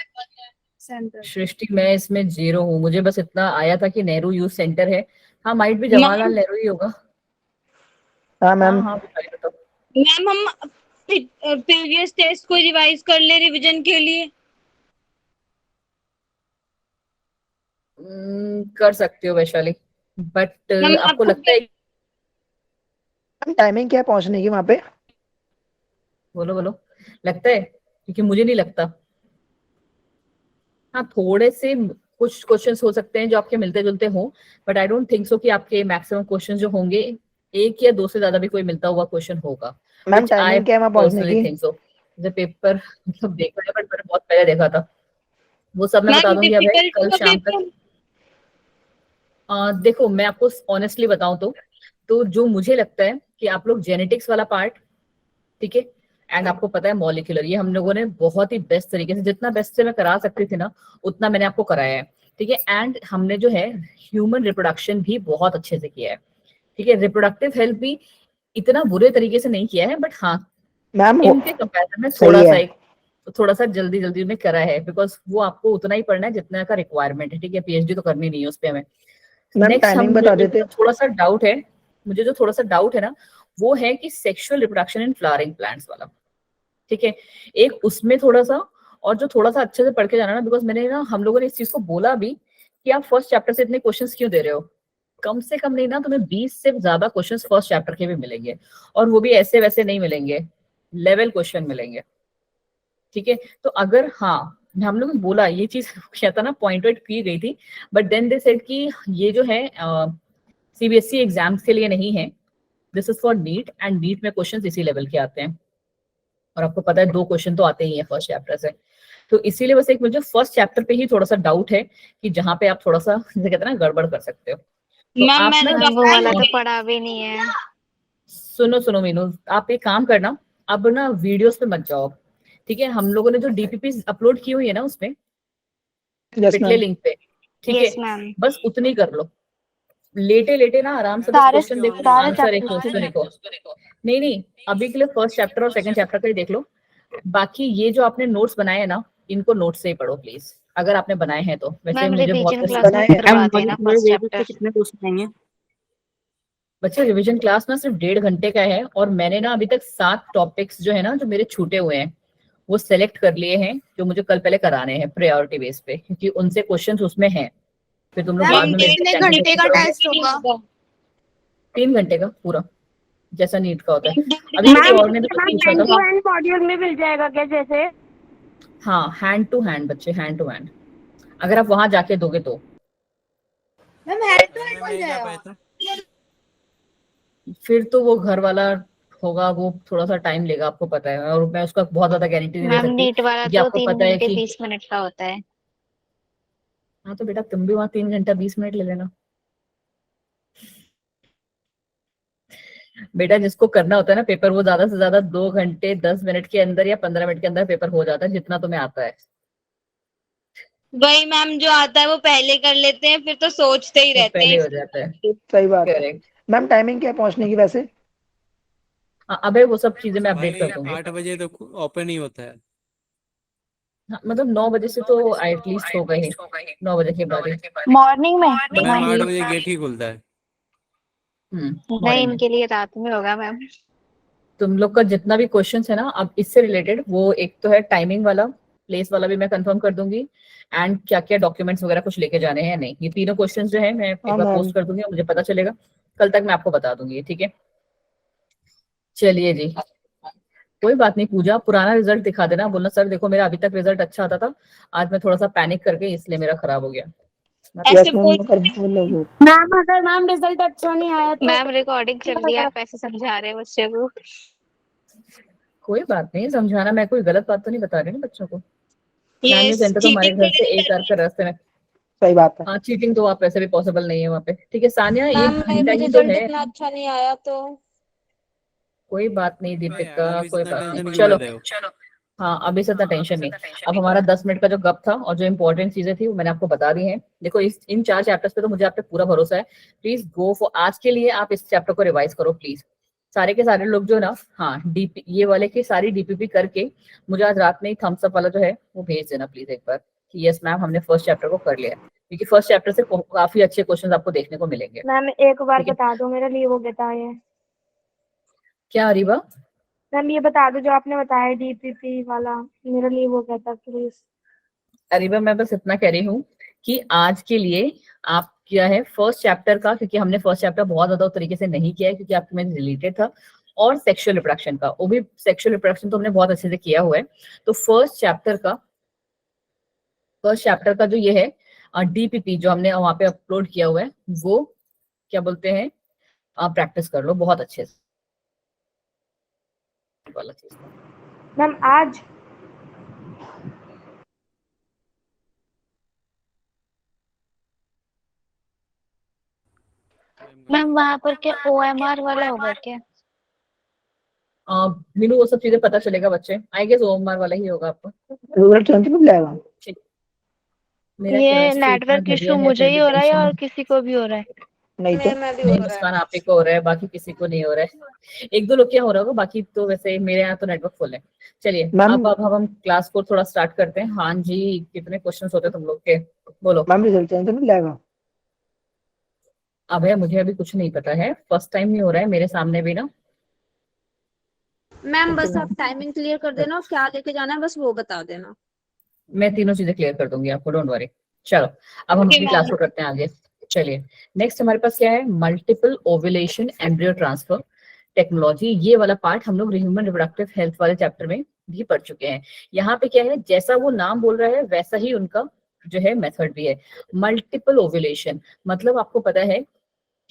centre? Srishti मैं इसमें 0 हूँ, मुझे बस इतना आया था कि नेहरू यूथ सेंटर है। हाँ माइट भी मैम जवाहरलाल नेहरू ही होगा। हाँ हाँ मैम। हाँ बताइए तो। मैम हम प्रीवियस टेस्ट को रिवाइज कर ले रिवीजन के लिए। कर सकते हो वैशाली, बट मैम आपको आपको लगता है? मैम टाइमिंग क्या है पहुंचने की वहाँ पे? बोलो बोलो, लगता है? क्योंकि मुझे नहीं लगता। हाँ थोड़े से कुछ क्वेश्चंस हो सकते हैं जो आपके मिलते जुलते हों, but I don't think so कि आपके मैक्सिमम क्वेश्चन जो होंगे, 1 या 2 से ज्यादा भी कोई मिलता हुआ क्वेश्चन होगा, मैम विच आई टाइमिंग क्या है वहाँ पहुंचने पर्सनली की? Think so. मुझे पेपर मतलब देखा है, बट मैंने बहुत पहले देखा था, वो सब मैं बता मैम दूंगी अब है डिफिकल्ट कल होगा शाम तक। पेपर? देखो मैं आपको ऑनेस्टली बताऊं तो जो मुझे लगता है कि आप लोग जेनेटिक्स वाला पार्ट, ठीक है, एंड आपको पता है मॉलिक्यूलर, ये हम लोगों ने बहुत ही बेस्ट तरीके से, जितना बेस्ट से मैं करा सकती थी ना उतना मैंने आपको कराया है, ठीक है। एंड हमने जो है ह्यूमन रिप्रोडक्शन भी बहुत अच्छे से किया है, ठीक है। रिप्रोडक्टिव हेल्थ भी इतना बुरे तरीके से नहीं किया है, बट हाँ मैम इनके कंपैरिजन में सही है। थोड़ा सा जल्दी जल्दी में करा है, बिकॉज वो आपको उतना ही पढ़ना है जितना का रिक्वायरमेंट है, ठीक है। पीएचडी तो करनी नहीं है उस पे हमें। मैम नेक्स्ट हम टाइमिंग बता मुझे देते। जो थोड़ा सा डाउट है, मुझे जो थोड़ा सा डाउट है ना, वो है कि sexual reproduction in flowering plants वाला, ठीक है। एक उसमें थोड़ा सा, और जो थोड़ा सा अच्छे से पढ़ के जाना ना, बिकॉज मैंने ना हम लोगों ने इस चीज को बोला भी कि आप फर्स्ट चैप्टर से इतने क्वेश्चंस क्यों दे रहे हो, कम से कम नहीं ना तुम्हें 20 से ज्यादा क्वेश्चंस फर्स्ट चैप्टर के भी मिलेंगे, और वो भी ऐसे वैसे नहीं मिलेंगे, लेवल क्वेश्चन मिलेंगे, ठीक है। तो अगर हाँ, हम लोग ने बोला ये चीज क्या था ना, पॉइंट आउट की गई थी, बट देन दे सेड कि ये जो है सीबीएसई एग्जाम्स के लिए नहीं है, this is for NEET, and NEET में क्वेश्चंस इसी लेवल के आते हैं, और आपको पता है 2 क्वेश्चन तो आते ही हैं फर्स्ट चैप्टर से। तो इसीलिए बस एक मुझे फर्स्ट चैप्टर पे ही थोड़ा सा डाउट है कि जहां पे आप थोड़ा सा जैसे कहते हैं ना गड़बड़ कर सकते हो, तो मैम आप मैंने ना तो वो वाला अपना तो पढ़ा भी नहीं है। सुनो सुनो मीनू, आप एक काम करना, अब ना वीडियोस पे मत जाओ, ठीक है। हम लोगों ने जो डीपीपी अपलोड की हुई है ना उसमें यस पिछले मैम। लिंक पे, ठीक है, यस मैम। बस उतनी कर लो, लेटे लेटे ना आराम से बस सारे क्वेश्चन देखो, सारे आंसर एक चैप्टर्स क्वेश्चन देखो। नहीं नहीं, अभी के लिए फर्स्ट चैप्टर और सेकंड चैप्टर का ही देख लो, बाकी ये जो आपने नोट्स बनाए हैं ना, इनको नोट्स से ही पढ़ो प्लीज, अगर आपने बनाए हैं तो। वैसे मैम मुझे बहुत रिवीजन क्लास में बनाए हैं। करवा देना फर्स्ट चैप्टर। कितने क्वेश्चन आएंगे? बच्चे रिवीजन क्लास ना सिर्फ 1.5 घंटे का है, और मैंने ना अभी तक 7 टॉपिक्स जो है ना जो मेरे छूटे हुए हैं वो सेलेक्ट कर लिए हैं, जो मुझे कल पहले कराने हैं प्रायोरिटी बेस पे, क्योंकि उनसे क्वेश्चंस उसमें हैं, फिर तुम लोग बाद मैम में मेरे से कितने टेंशन घंटे का करोगे। टेस्ट होगा? 3 घंटे का पूरा, जैसा नीट का होता है। अभी किसी और ने भी तो पूछा था। मॉड्यूल में मिल जाएगा क्या जैसे? हाँ हैंड टू हैंड बच्चे, हैंड टू हैंड, अगर आप वहां जाके दोगे तो। Ma'am head to ma'am head मैं बन नहीं जा जाएगा? पाया था। फिर तो वो घर वाला होगा, वो थोड़ा सा टाइम लेगा, आपको पता है, और मैं उसका बहुत ज्यादा गारंटी नहीं दे मैम सकती, नीट वाला क्योंकि तो आपको 3 पता है घंटे कि 20 मिनट का होता है। हाँ तो बेटा तुम भी वहां 3 घंटा 20 मिनट ले लेना बेटा, जिसको करना होता है ना पेपर, वो ज्यादा से ज्यादा 2 घंटे 10 मिनट के अंदर या 15 मिनट के अंदर पेपर हो जाता है, जितना तुम्हें आता है। वही मैम, जो आता है वो पहले कर लेते हैं, फिर तो सोचते ही वो रहते पहले हैं। हो जाता है। सही बात है। करेक्ट। मैम टाइमिंग क्या है पहुंचने की वैसे? अबे वो सब चीजें मैं अपडेट कर भाई दूंगी। 8 बजे तो ओपन ही होता है। हाँ, मतलब 9 बजे से तो एटलीस्ट होगा ही, 9 बजे के बाद ही। मॉर्निंग में? मैम बाकी 8 बजे गेट ही खुलता है। नहीं, मॉर्निंग में इनके लिए रात में होगा मैम। तुम लोग का जितना भी क्वेश्चन है ना अब इससे रिलेटेड, वो एक तो है टाइमिंग वाला, प्लेस वाला भी मैं कंफर्म कर दूंगी, एंड क्या क्या डॉक्यूमेंट्स वगैरह कुछ लेके जाने हैं नहीं। ये तीनों क्वेश्चंस जो है मैं एक हाँ बार मैम। पोस्ट कर दूंगी और मुझे पता चलेगा, कल तक मैं आपको बता दूंगी, ठीक है। चलिए जी, कोई बात नहीं पूजा, पुराना रिजल्ट दिखा देना, बोलना सर देखो मेरा अभी तक रिजल्ट अच्छा आता था, आज मैं थोड़ा सा पैनिक करके इसलिए मेरा खराब हो गया। यस ऐसे मैम, बोल मगर बोलो मैम अगर मैम रिजल्ट अच्छा नहीं आया तो मैम रिकॉर्डिंग चल रही है, आप ऐसे समझा रहे हैं बच्चे को। कोई बात नहीं, समझाना, मैं कोई गलत बात तो नहीं बता रही ना बच्चों को। ये मैम सेंटर तो हमारे चीटिंग घर से थोड़ी एक करनी आर का रास्ते में। सही बात है। हाँ चीटिंग तो आप वैसे भी पॉसिबल नहीं है वहाँ पे, ठीक है। सानिया ये मैम घंटा ही तो रिजल्ट है। इतना अच्छा नहीं आया तो कोई बात नहीं हाँ यार, दीपिका, अभी कोई इतना बात टेंशन नहीं, क्यों चलो ले रहे हो? हाँ अभी से इतना टेंशन नहीं। अब हमारा 10 मिनट का जो गप था और जो इंपॉर्टेंट चीजें थी वो मैंने आपको बता दी हैं। देखो इन 4 चैप्टर्स पे तो मुझे आप पे पूरा भरोसा है। प्लीज गो फॉर, आज के लिए आप इस चैप्टर को रिवाइज करो प्लीज, सारे के सारे लोग जो ना, हाँ डीपी ये वाले की सारी डीपीपी करके मुझे आज रात में ही थम्स अप वाला जो है वो भेज देना प्लीज एक बार कि यस मैम हमने फर्स्ट चैप्टर को कर लिया है, क्योंकि फर्स्ट चैप्टर से काफी अच्छे क्वेश्चन आपको देखने को मिलेंगे। मैम एक बार ठीक है। बता दो, मेरा लीव हो गया था ये। क्या अरीबा? मैम ये बता दो जो आपने बताया डीपीपी वाला, मेरा लीव हो गया था प्लीज। अरीबा मैं बस इतना कह रही हूँ कि आज के लिए आप क्या है फर्स्ट चैप्टर का, क्योंकि हमने फर्स्ट चैप्टर बहुत ज्यादा तरीके से नहीं किया है क्योंकि आपके में रिलेटेड था, और सेक्सुअल रिप्रोडक्शन का, वो भी सेक्सुअल रिप्रोडक्शन तो हमने बहुत अच्छे से किया हुआ है। तो फर्स्ट चैप्टर का जो ये है डीपीपी जो हमने वहां पे अपलोड किया हुआ है वो क्या बोलते हैं प्रैक्टिस कर लो बहुत अच्छे से वाला चीज। मैम आज मैम वहाँ पर क्या OMR वाला होगा क्या? मीनू वो सब चीजें पता चलेगा बच्चे, आई गेस ओमआर वाला ही होगा आपको। रिजल्ट तुरंत मिल जाएगा। मेरा ये केमिस्ट्री इतना नेटवर्क घटिया इशू है मुझे फिर ही भी हो रहा है टेंशन और है। किसी को भी हो रहा है। नहीं तो मैं भी नहीं हो रहा मुस्कान आप ही को हो रहा है, बाकी किसी को नहीं हो रहा है। एक दो लोग क्या हो रहा होगा, बाकी तो वैसे मेरे यहाँ तो नेटवर्क फुल है। चलिए मैम, अब हम क्लास को थोड़ा स्टार्ट करते हैं। हाँ जी, कितने क्वेश्चंस होते हैं तुम लोग के, बोलो। मैम रिजल्ट तुरंत मिल जाएगा। अब है मुझे अभी कुछ नहीं पता है, फर्स्ट टाइम ही हो रहा है मेरे सामने भी ना। मैम बस आप टाइमिंग क्लियर कर देना और क्या लेके जाना है बस वो बता देना। मैं तीनों चीजें क्लियर कर दूंगी आपको, डोंट वरी। चलो अब हम Okay, अपनी क्लास ma'am. को करते हैं आगे। चलिए नेक्स्ट हमारे पास क्या है, multiple ovulation embryo transfer technology. ये वाला पार्ट हम लोग ह्यूमन रिप्रोडक्टिव हेल्थ वाले चैप्टर में भी पढ़ चुके हैं। यहाँ पे क्या है, जैसा वो नाम बोल रहा है वैसा ही उनका जो है मेथड भी है। मल्टीपल ओव्यूलेशन मतलब आपको पता है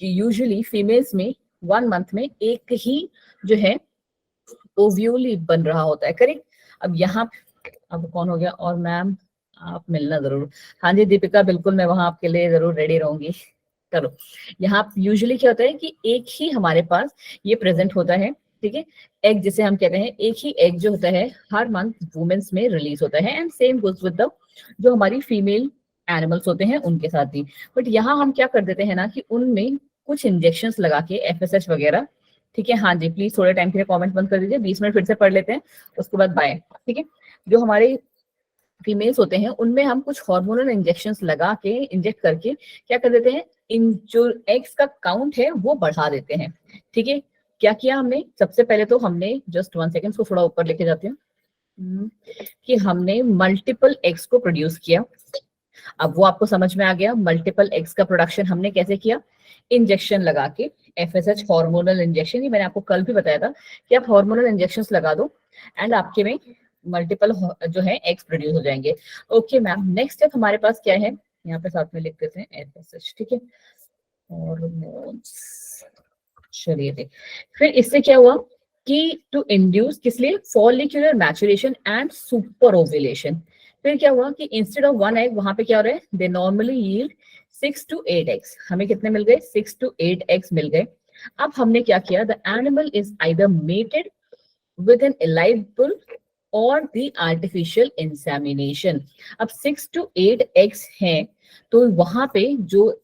कि यूजुअली फीमेल्स में 1 मंथ में एक ही जो है ओव्यूल बन रहा होता है, करेक्ट। अब यहाँ अब कौन हो गया, और मैम आप मिलना जरूर। हाँ जी दीपिका बिल्कुल, मैं वहां आपके लिए जरूर रेडी रहूंगी। चलो यहाँ यूजुअली क्या होता है कि एक ही हमारे पास ये प्रेजेंट होता है, ठीक है। एग जिसे हम कहते हैं, एक ही एग जो होता है हर मंथ वुमेन्स में रिलीज होता है, and same goes with the जो हमारी फीमेल एनिमल्स होते हैं उनके साथ भी। बट यहाँ हम क्या कर देते हैं ना कि उनमें कुछ इंजेक्शंस लगा के FSH वगैरह, ठीक है। हाँ जी प्लीज थोड़े टाइम के लिए कमेंट बंद कर दीजिए, 20 मिनट फिर से पढ़ लेते हैं उसके बाद बाय, ठीक है। जो हमारे फीमेल्स होते हैं उनमें हम कुछ हार्मोनल इंजेक्शंस लगा के इंजेक्ट करके क्या कर देते हैं, इन जो एग्स का काउंट है वो बढ़ा देते हैं, ठीक है। क्या किया हमने, सबसे पहले तो हमने जस्ट 1 सेकेंड को थोड़ा ऊपर लेके जाते हैं कि हमने मल्टीपल एग्स को प्रोड्यूस किया। अब वो आपको समझ में आ गया, मल्टीपल एग्स का प्रोडक्शन हमने कैसे किया, इंजेक्शन लगा के, FSH हार्मोनल इंजेक्शन। ये मैंने आपको कल भी बताया था कि आप हार्मोनल इंजेक्शंस लगा दो एंड आपके में मल्टीपल जो है एग्स प्रोड्यूस हो जाएंगे। ओके मैम, नेक्स्ट स्टेप हमारे पास क्या है, यहाँ पे साथ में लिख देते हैं FSH, ठीक है। हार्मोन्स, चलिए देख, फिर इससे क्या हुआ कि टू इंड्यूस किस लिए, follicular maturation and super ovulation. फिर क्या हुआ कि इंस्टेड ऑफ 1 एग वहां पे क्या हो रहा है, they normally yield 6 to 8 eggs. हमें कितने मिल गए, 6 to 8 एग्स मिल गए। अब हमने क्या किया, the animal is either mated with an alive bull और द आर्टिफिशियल इंसेमिनेशन। अब 6 to 8 एग्स हैं तो वहां पे जो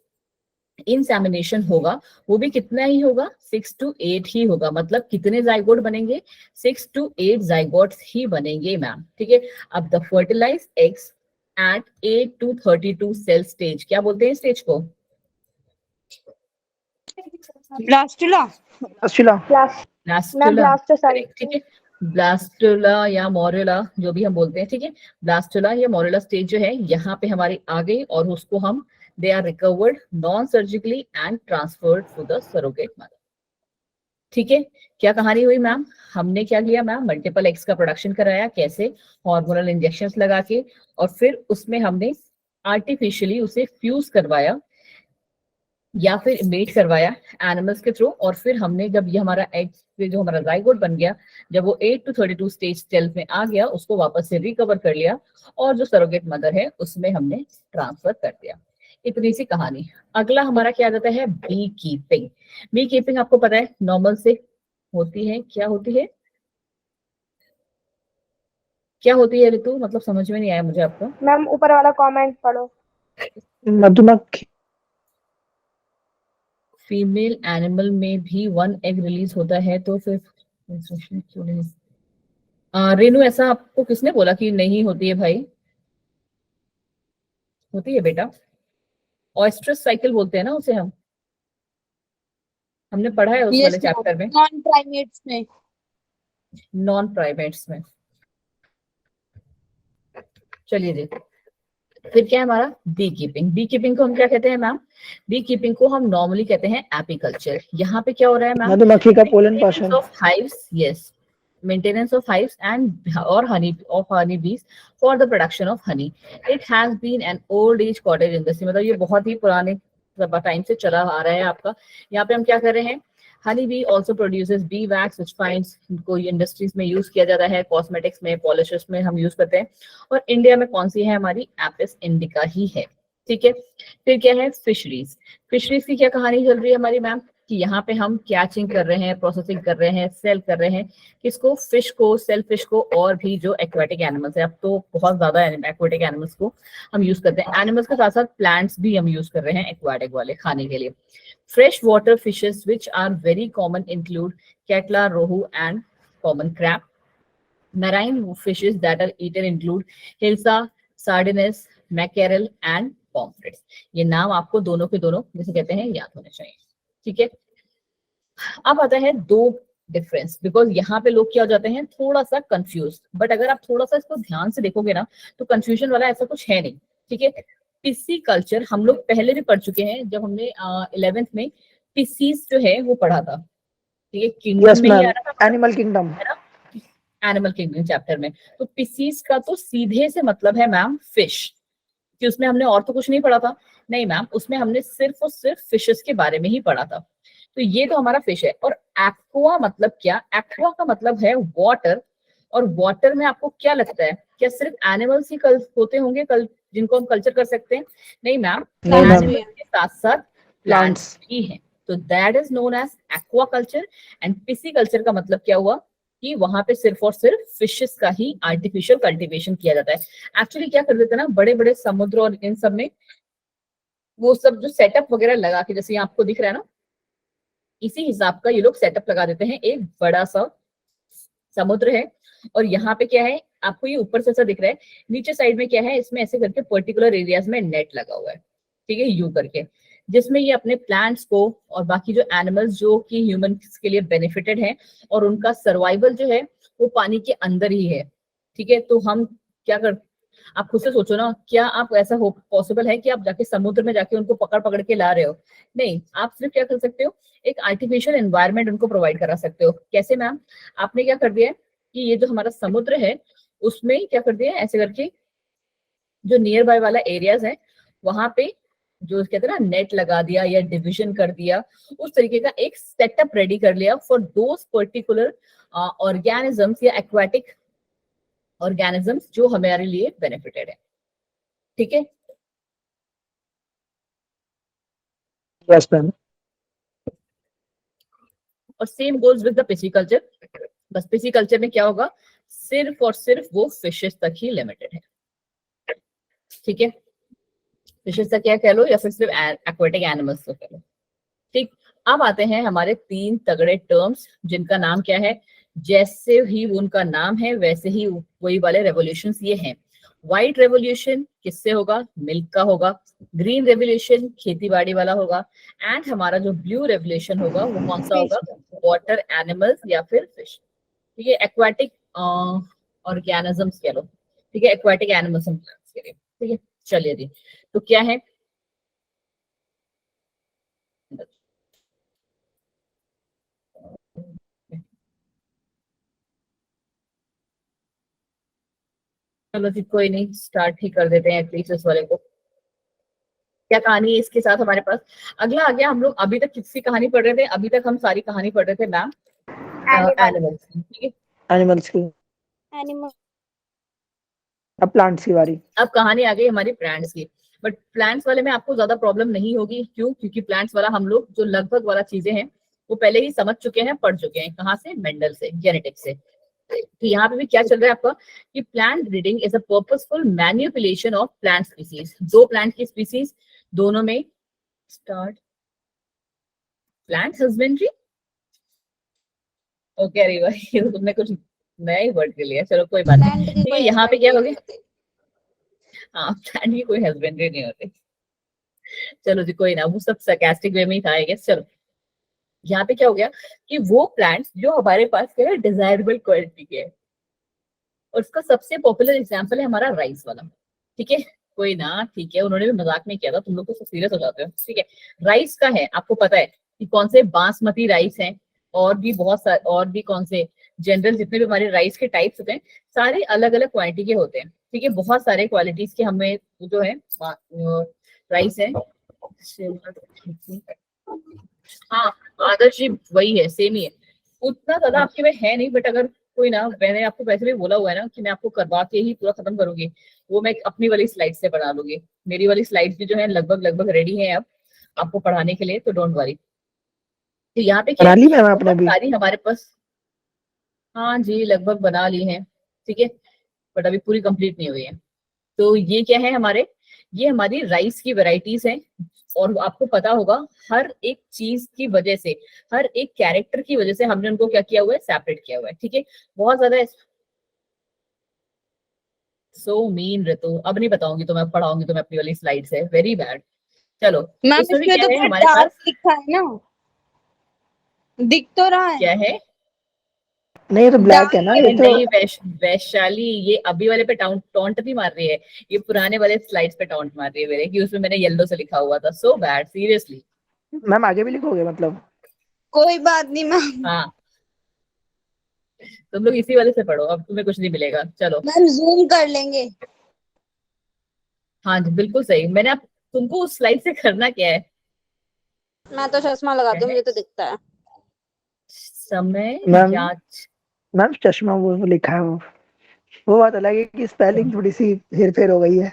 इंसेमिनेशन होगा वो भी कितना ही होगा, 6 to 8 ही होगा। मतलब कितने जाइगोट बनेंगे, 6 to 8 जाइगोट्स ही बनेंगे मैम, ठीक है। अब the fertilize eggs at 8 to 32 cell stage, क्या बोलते हैं स्टेज को, ब्लास्टुला। अस्टुला। Ma'am blastula, blastocyte. ठीक है। ब्लास्टुला या मोरेला जो भी हम बोलते हैं, ठीक है। ब्लास्टुला या मोरेला स्टेज जो है यहाँ पे हमारी आ गई और उसको हम they are recovered non surgically and transferred to the surrogate mother. ठीक है, क्या कहानी हुई मैम? हमने क्या किया मैम? मल्टीपल एग्स का प्रोडक्शन कराया, कैसे? हार्मोनल इंजेक्शंस लगा के, और फिर उसमें हमने आर्टिफिशियली उसे फ्यूज करवाया या फिर मेट करवाया एनिमल्स के थ्रू, और फिर हमने जब ये हमारा एग से जो हमारा जाइगोट बन गया, जब वो 8 to 32 स्टेज सेल्स में आ गया, उसको वापस से रिकवर कर लिया और जो सरोगेट मदर है उसमें हमने ट्रांसफर कर दिया। इतनी सी कहानी। अगला हमारा क्या आ जाता है? B keeping. बी कीपिंग आपको पता है नॉर्मल से होती है, क्या होती है? क्या होती है ऋतु? मतलब समझ में नहीं आया मुझे आपको। मैम ऊपर वाला कमेंट पढ़ो। मधुमक्खी। फीमेल एनिमल में भी 1 एग रिलीज होता है, तो फिर क्यों नहीं? रेनू, ऐसा आपको किसने बोला कि नहीं होती है भाई? होती है बेटा। ऑयस्ट्रस साइकिल बोलते हैं ना उसे हमने पढ़ा है उस वाले चैप्टर में, नॉन प्राइमेट्स में। नॉन प्राइमेट्स में। चलिए जी, फिर क्या है हमारा? B keeping. बी कीपिंग को हम क्या कहते हैं मैम? बी कीपिंग को हम नॉर्मली कहते हैं एपीकल्चर। यहाँ पे क्या हो रहा है मैम? मधुमक्खी का pollen Paschen. Of hives, yes, maintenance of hives and or honey of honey bees for the production of honey. It has been an old age cottage industry, मतलब ये बहुत ही पुराने टाइम से चला आ रहा है आपका। यहाँ पे हम क्या कर रहे हैं? Honey bee also produces bee wax which finds, इनको इंडस्ट्रीज में यूज किया जाता है, कॉस्मेटिक्स में, पॉलिशर्स में हम यूज करते हैं। और इंडिया में कौन सी है? हमारी एपिस इंडिका ही है। ठीक है, फिर क्या है? फिशरीज। फिशरीज की क्या कहानी चल रही है हमारी मैम? कि यहाँ पे हम कैचिंग कर रहे हैं, प्रोसेसिंग कर रहे हैं, सेल कर रहे हैं, किसको? फिश को, सेल फिश को, और भी जो एक्वाटिक एनिमल्स है। अब तो बहुत ज्यादा एक्वाटिक एनिमल्स को हम यूज करते हैं। एनिमल्स के साथ साथ प्लांट्स भी हम यूज कर रहे हैं एक्वाटिक वाले खाने के लिए। Fresh water fishes which are very common include catla, rohu and common crab. Marine fishes that are eaten include hilsa, sardines, mackerel and pomfrets. ये नाम आपको दोनों के दोनों जैसे कहते हैं याद होने चाहिए। ठीक है, अब आता है दो डिफरेंस, बिकॉज यहाँ पे लोग क्या हो जाते हैं? थोड़ा सा कंफ्यूज। बट अगर आप थोड़ा सा इसको ध्यान से देखोगे ना तो कंफ्यूजन वाला ऐसा कुछ है नहीं। ठीक है, पिसी कल्चर हम लोग पहले भी पढ़ चुके हैं, जब हमने 11th में पिसीज जो है वो पढ़ा था। ठीक है, किंगडम में ही आ रहा था, एनिमल किंगडम है ना, एनिमल किंगडम चैप्टर में। तो पिसीज का तो सीधे से मतलब है मैम फिश, कि उसमें हमने और तो कुछ नहीं पढ़ा था। नहीं मैम, उसमें हमने सिर्फ और सिर्फ फिशेस के बारे में ही पढ़ा था। तो ये तो हमारा फिश है। और एक्वा मतलब क्या? एक्वा का मतलब है वाटर। और वाटर में आपको क्या लगता है? क्या सिर्फ एनिमल्स ही होते होंगे कल जिनको हम कल्चर कर सकते हैं? नहीं मैम, एनिमल्स के साथ साथ प्लांट्स भी हैं। तो that is known as aquaculture. And pisciculture का मतलब क्या हुआ? कि वहां पे सिर्फ और सिर्फ फिशेस का ही आर्टिफिशियल कल्टीवेशन किया जाता है। एक्चुअली क्या कर देते हैं ना, बड़े बड़े समुद्र और इन सब में वो सब जो सेटअप वगैरह लगा के, जैसे आपको दिख रहा है ना, इसी हिसाब का ये लोग सेटअप लगा देते हैं। एक बड़ा सा समुद्र है और यहाँ पे क्या है, आपको ये ऊपर से ऐसा दिख रहा है, नीचे साइड में क्या है, इसमें ऐसे करके पर्टिकुलर एरियाज में नेट लगा हुआ है। ठीक है, यू करके, जिसमें ये अपने प्लांट्स को और बाकी जो एनिमल्स जो कि ह्यूमंस के लिए बेनिफिटेड है और उनका सर्वाइवल जो है वो पानी के अंदर ही है। ठीक है, तो हम क्या कर, आप खुद से सोचो ना, क्या आप ऐसा हो पॉसिबल है कि आप जाके समुद्र में जाके उनको पकड़ पकड़ के ला रहे हो? नहीं, आप सिर्फ क्या कर सकते हो, एक आर्टिफिशियल एनवायरनमेंट उनको प्रोवाइड करा सकते हो। कैसे मैम? आपने क्या कर दिया है कि ये जो हमारा समुद्र है उसमें क्या कर दिया है, ऐसे करके जो नियर बाय वाला एरियाज है वहां पे जो कहते हैं ना नेट लगा दिया या डिविजन कर दिया, उस तरीके का एक सेटअप रेडी कर लिया फॉर दोज पर्टिकुलर ऑर्गेनिजम्स या एक्वाटिक ऑर्गेनिजम्स जो हमारे लिए बेनिफिटेड है। ठीक है, यस मैम। और same goals with the pisciculture. बस पिसिकल्चर में क्या होगा, सिर्फ और सिर्फ वो फिशेस तक ही लिमिटेड है। ठीक है, फिशेस तक क्या कह लो या फिर सिर्फ एक्वाटिक एनिमल्स तो कह लो। ठीक, अब आते हैं हमारे 3 तगड़े टर्म्स जिनका नाम क्या है, जैसे ही उनका नाम है वैसे ही वही वाले रेवोल्यूशंस ये हैं। व्हाइट रेवोल्यूशन किससे होगा? मिल्क का होगा। ग्रीन रेवोल्यूशन खेतीबाड़ी वाला होगा। एंड हमारा जो ब्लू रेवोल्यूशन होगा वो कौन सा होगा? वाटर एनिमल्स या फिर फिश। ठीक है, एक्वाटिक ऑर्गेनिजम्स कह लो, ठीक है, एक्वाटिक एनिमल्स के लिए, ठीक है। चलिए जी, तो क्या है, चलो जी कोई नहीं, स्टार्ट ही कर देते हैं एटलीस्ट इस वाले को। क्या कहानी है इसके साथ हमारे पास, अगला आ गया। हम लोग अभी तक किसकी कहानी पढ़ रहे थे, अभी तक हम सारी कहानी पढ़ रहे थे मैम एनिमल्स की, ठीक है। एनिमल्स की, एनिमल अब प्लांट्स की बारी। अब कहानी आ गई हमारी प्लांट्स की, बट प्लांट्स वाले में आपको ज्यादा प्रॉब्लम नहीं होगी, क्यों? क्योंकि प्लांट्स वाला हम लोग जो लगभग वाला चीजें हैं वो पहले ही समझ चुके हैं, पढ़ चुके हैं। कहाँ से? मेंडल से, जेनेटिक्स से। तो यहाँ पे भी क्या चल रहा है आपका कि plant breeding is a purposeful manipulation of plant species. दो प्लांट की स्पीसीज, दोनों में स्टार्ट प्लांट हस्बेंड्री। ओके अरे भाई, ये तो तुमने कुछ नया ही वर्ड के लिया, चलो कोई बात नहीं। प्लांट की ठीक है, कोई यहाँ पे क्या हो husbandry गया, नहीं होती। हाँ प्लांट की कोई हस्बेंड्री नहीं होती। चलो जी कोई ना, वो सब sarcastic वे में ही था आई गेस। चलो यहाँ पे क्या हो गया कि वो प्लांट्स जो हमारे पास क्या है, डिजायरेबल क्वालिटी के है, और उसका सबसे पॉपुलर एग्जांपल है हमारा राइस वाला, ठीक है। कोई ना, ठीक है, उन्होंने भी मजाक में किया था, तुम लोग तो सीरियस हो जाते हो, ठीक है। राइस का है, आपको पता है कि कौन से बासमती राइस हैं, और भी बहुत सारे, और भी कौन से जनरल जितने भी हमारे राइस के टाइप्स होते हैं, सारे अलग अलग क्वालिटी के होते हैं, ठीक है। बहुत सारे क्वालिटीज के हमें जो है राइस है। हाँ आदर्श जी वही है, सेम ही है, उतना ज्यादा आपके में है नहीं, बट अगर कोई ना, मैंने आपको वैसे भी बोला हुआ है ना कि मैं आपको करवा के ही पूरा खत्म करूंगी, वो मैं अपनी वाली स्लाइड से बना लूंगी। मेरी वाली स्लाइड्स भी जो है लगभग लगभग रेडी है अब आपको पढ़ाने के लिए, तो डोंट वरी। तो यहाँ पे क्या बना है, ली मैम आपने बहुत भी? सारी हमारे पास, हाँ जी लगभग बना ली है, ठीक है, बट अभी पूरी कंप्लीट नहीं हुई है। तो ये क्या है हमारे, ये हमारी राइस की वेराइटीज हैं, और आपको पता होगा हर एक चीज की वजह से, हर एक कैरेक्टर की वजह से हमने उनको क्या किया हुआ है, सेपरेट किया हुआ है, ठीक है। बहुत ज्यादा सो मीन ऋतु, अब नहीं बताऊंगी तो मैं पढ़ाऊंगी तो मैं अपनी वाली स्लाइड से, वेरी बैड। चलो मैम इसमें भी इसमें क्या तो है पूरा हमारे डार्क पास, लिखा है ना, दिख तो रहा है क्या है, नहीं, ये तो ब्लैक है डार्क ना, ये अरे तो। नहीं वैशाली, ये अभी वाले पे टॉन्ट नहीं मार रही है, ये पुराने वाले स्लाइड्स पे टॉन्ट मार रही है मेरे, कि उसमें मैंने येलो से लिखा हुआ था, सो बैड सीरियसली। मैम आगे भी लिखोगे मतलब? कोई बात नहीं मैम। हाँ तुम लोग इसी वाले से पढ़ो, अब तुम्हें कुछ नहीं मिलेगा, चलो। मैम जूम कर लेंगे। हाँ जी बिल्कुल सही, मैंने अब तुमको उस स्लाइड से करना क्या है, मैं तो चश्मा लगाती क्या हूँ, है, मुझे तो दिखता है। समय मैम, जांच। मैम चश्मा वो लिखा है वो बात अलग है कि स्पेलिंग थोड़ी सी हेर फेर हो गई है।